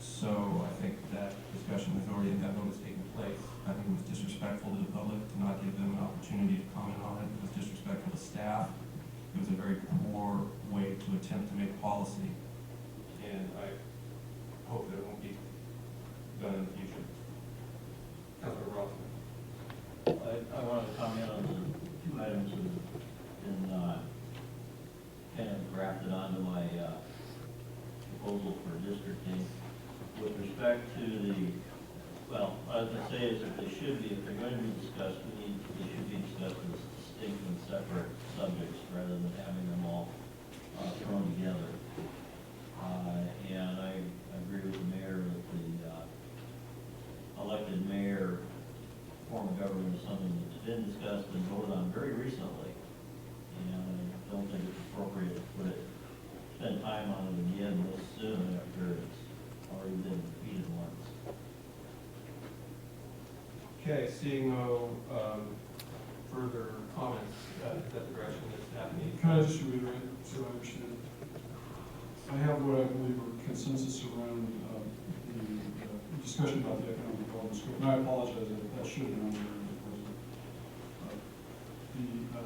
So I think that discussion has already, that vote has taken place. I think it was disrespectful to the public to not give them an opportunity to comment on it. It was disrespectful to staff. It was a very poor way to attempt to make policy. And I hope that it won't be done in the future. Councilor Rothman. I wanted to comment on the two items that have been kind of grafted onto my proposal for districting. With respect to the, well, as I say, is that they should be, if they're going to be discussed, they should be discussed as distinct and separate subjects rather than having them all thrown together. And I agree with the mayor that the elected mayor form of government is something that's been discussed and voted on very recently. And I don't think it's appropriate to spend time on it again this soon after it's already been defeated once. Okay, seeing no further comments, is that the direction that's happening? Can I just reiterate so I understand? I have what I believe are consensus around the discussion about the economic development scope, and I apologize, that should have been on there in the president.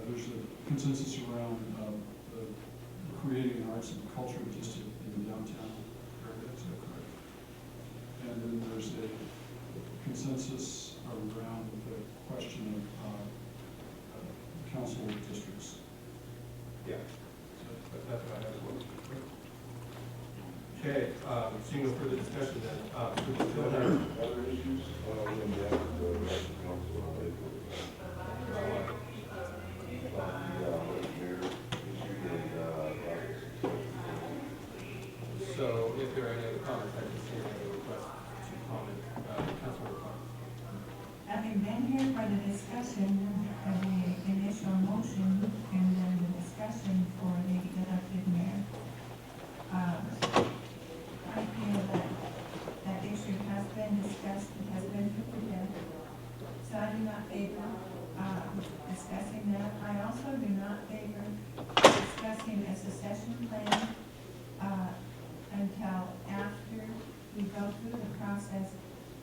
There's a consensus around creating an arts and culture district in the downtown area, is that correct? And then there's a consensus around the question of council districts. Yeah, so that's what I have as well. Okay, seeing no further discussion then, do we still have Other issues? So if there are any other comments, I can see any request to comment. Councilmember Clark. Having been here for the discussion of the initial motion and then the discussion for the elected mayor, I feel that that issue has been discussed, it has been put to death. So I do not favor discussing that. I also do not favor discussing a succession plan until after we go through the process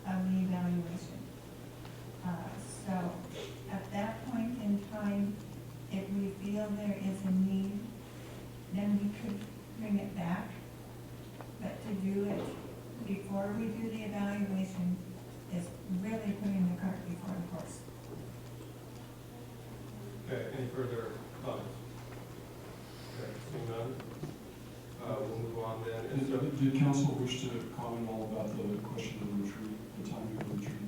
of the evaluation. So at that point in time, if we feel there is a need, then we could bring it back. But to do it before we do the evaluation is really putting the cart before the horse. Okay, any further comments? Okay, seeing none, we'll move on then. And so, Did council wish to comment all about the question of the retreat, the timing of the retreat?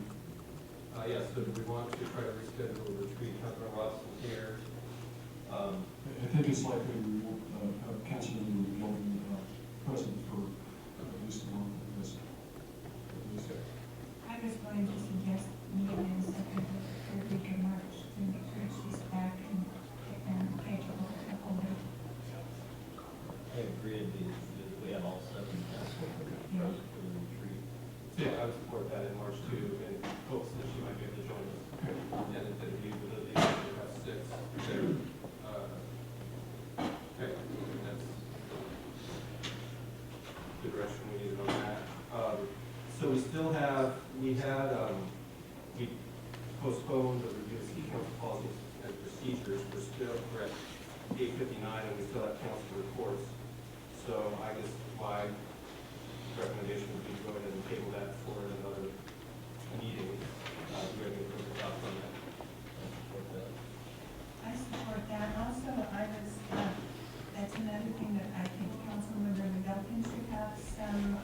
yes, so do we want to try to reschedule the retreat? Councilor Watson here. I think it's likely we will have councilman Milton present for at least a month, I guess. I was going to suggest maybe in the second or third week of March to make sure she's back and capable of holding. I agree, we have all 7 council present for the retreat. Yeah, I would support that in March too, and hopes that she might be able to join us. And instead of you, with the have 6 there. we still have, we postponed the review of city council policies and procedures. We're at 8:59 and we still have council reports. So I guess my recommendation would be to go ahead and table that for another meeting. Do you have any further thoughts on that? I support that. Also, that's another thing that I think Councilmember McGillicuddy should have some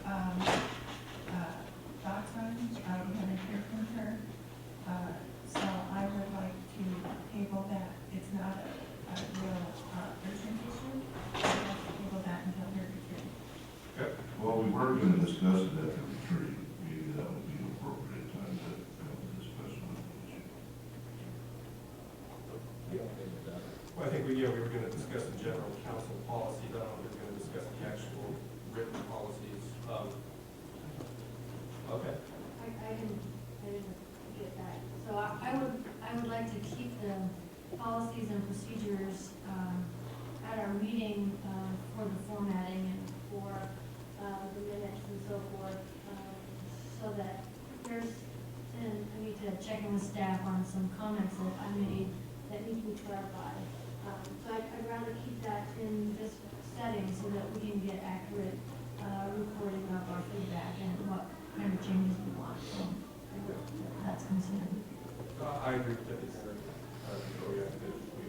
thoughts on. We haven't heard from her. So I would like to table that. It's not a real urgent issue. I'd like to table that until her return. Okay. Well, we were going to discuss it at the retreat. Maybe that would be an appropriate time to discuss it. Well, I think we were going to discuss the general council policy. I don't know if we were going to discuss the actual written policies. Okay. I didn't get that. So I would like to keep the policies and procedures at our meeting for the formatting and for the minutes and so forth, so that and I need to check in with staff on some comments that I made that need to be clarified. So I'd rather keep that in this setting so that we can get accurate recording of our feedback and what kind of changes we want. So that's considered. I agree with that. We've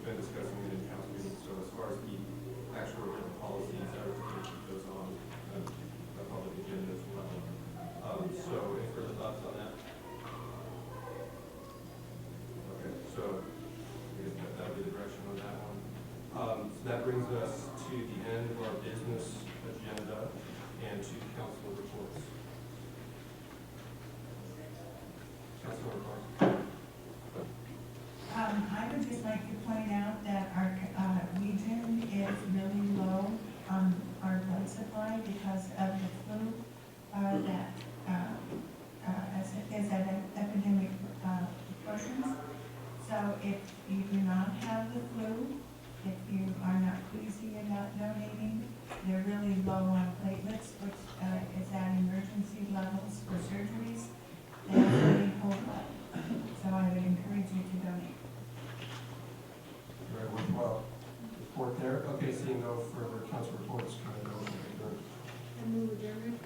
been discussing it in council meetings. So as far as the actual written policies, I would keep those on a public agenda as well. So any further thoughts on that? Okay, so I guess that would be the direction on that one. So that brings us to the end of our business agenda and to council reports. Councilor Clark. I would just like to point out that our region is really low on our blood supply because of the flu that is at an epidemic proportions. So if you do not have the flu, if you are not queasy about donating, they're really low on platelets, which is at emergency levels for surgeries. They really hold up. So I would encourage you to donate. Very worthwhile report there. Okay, seeing no further council reports, can I go to adjourn? And move adjournment.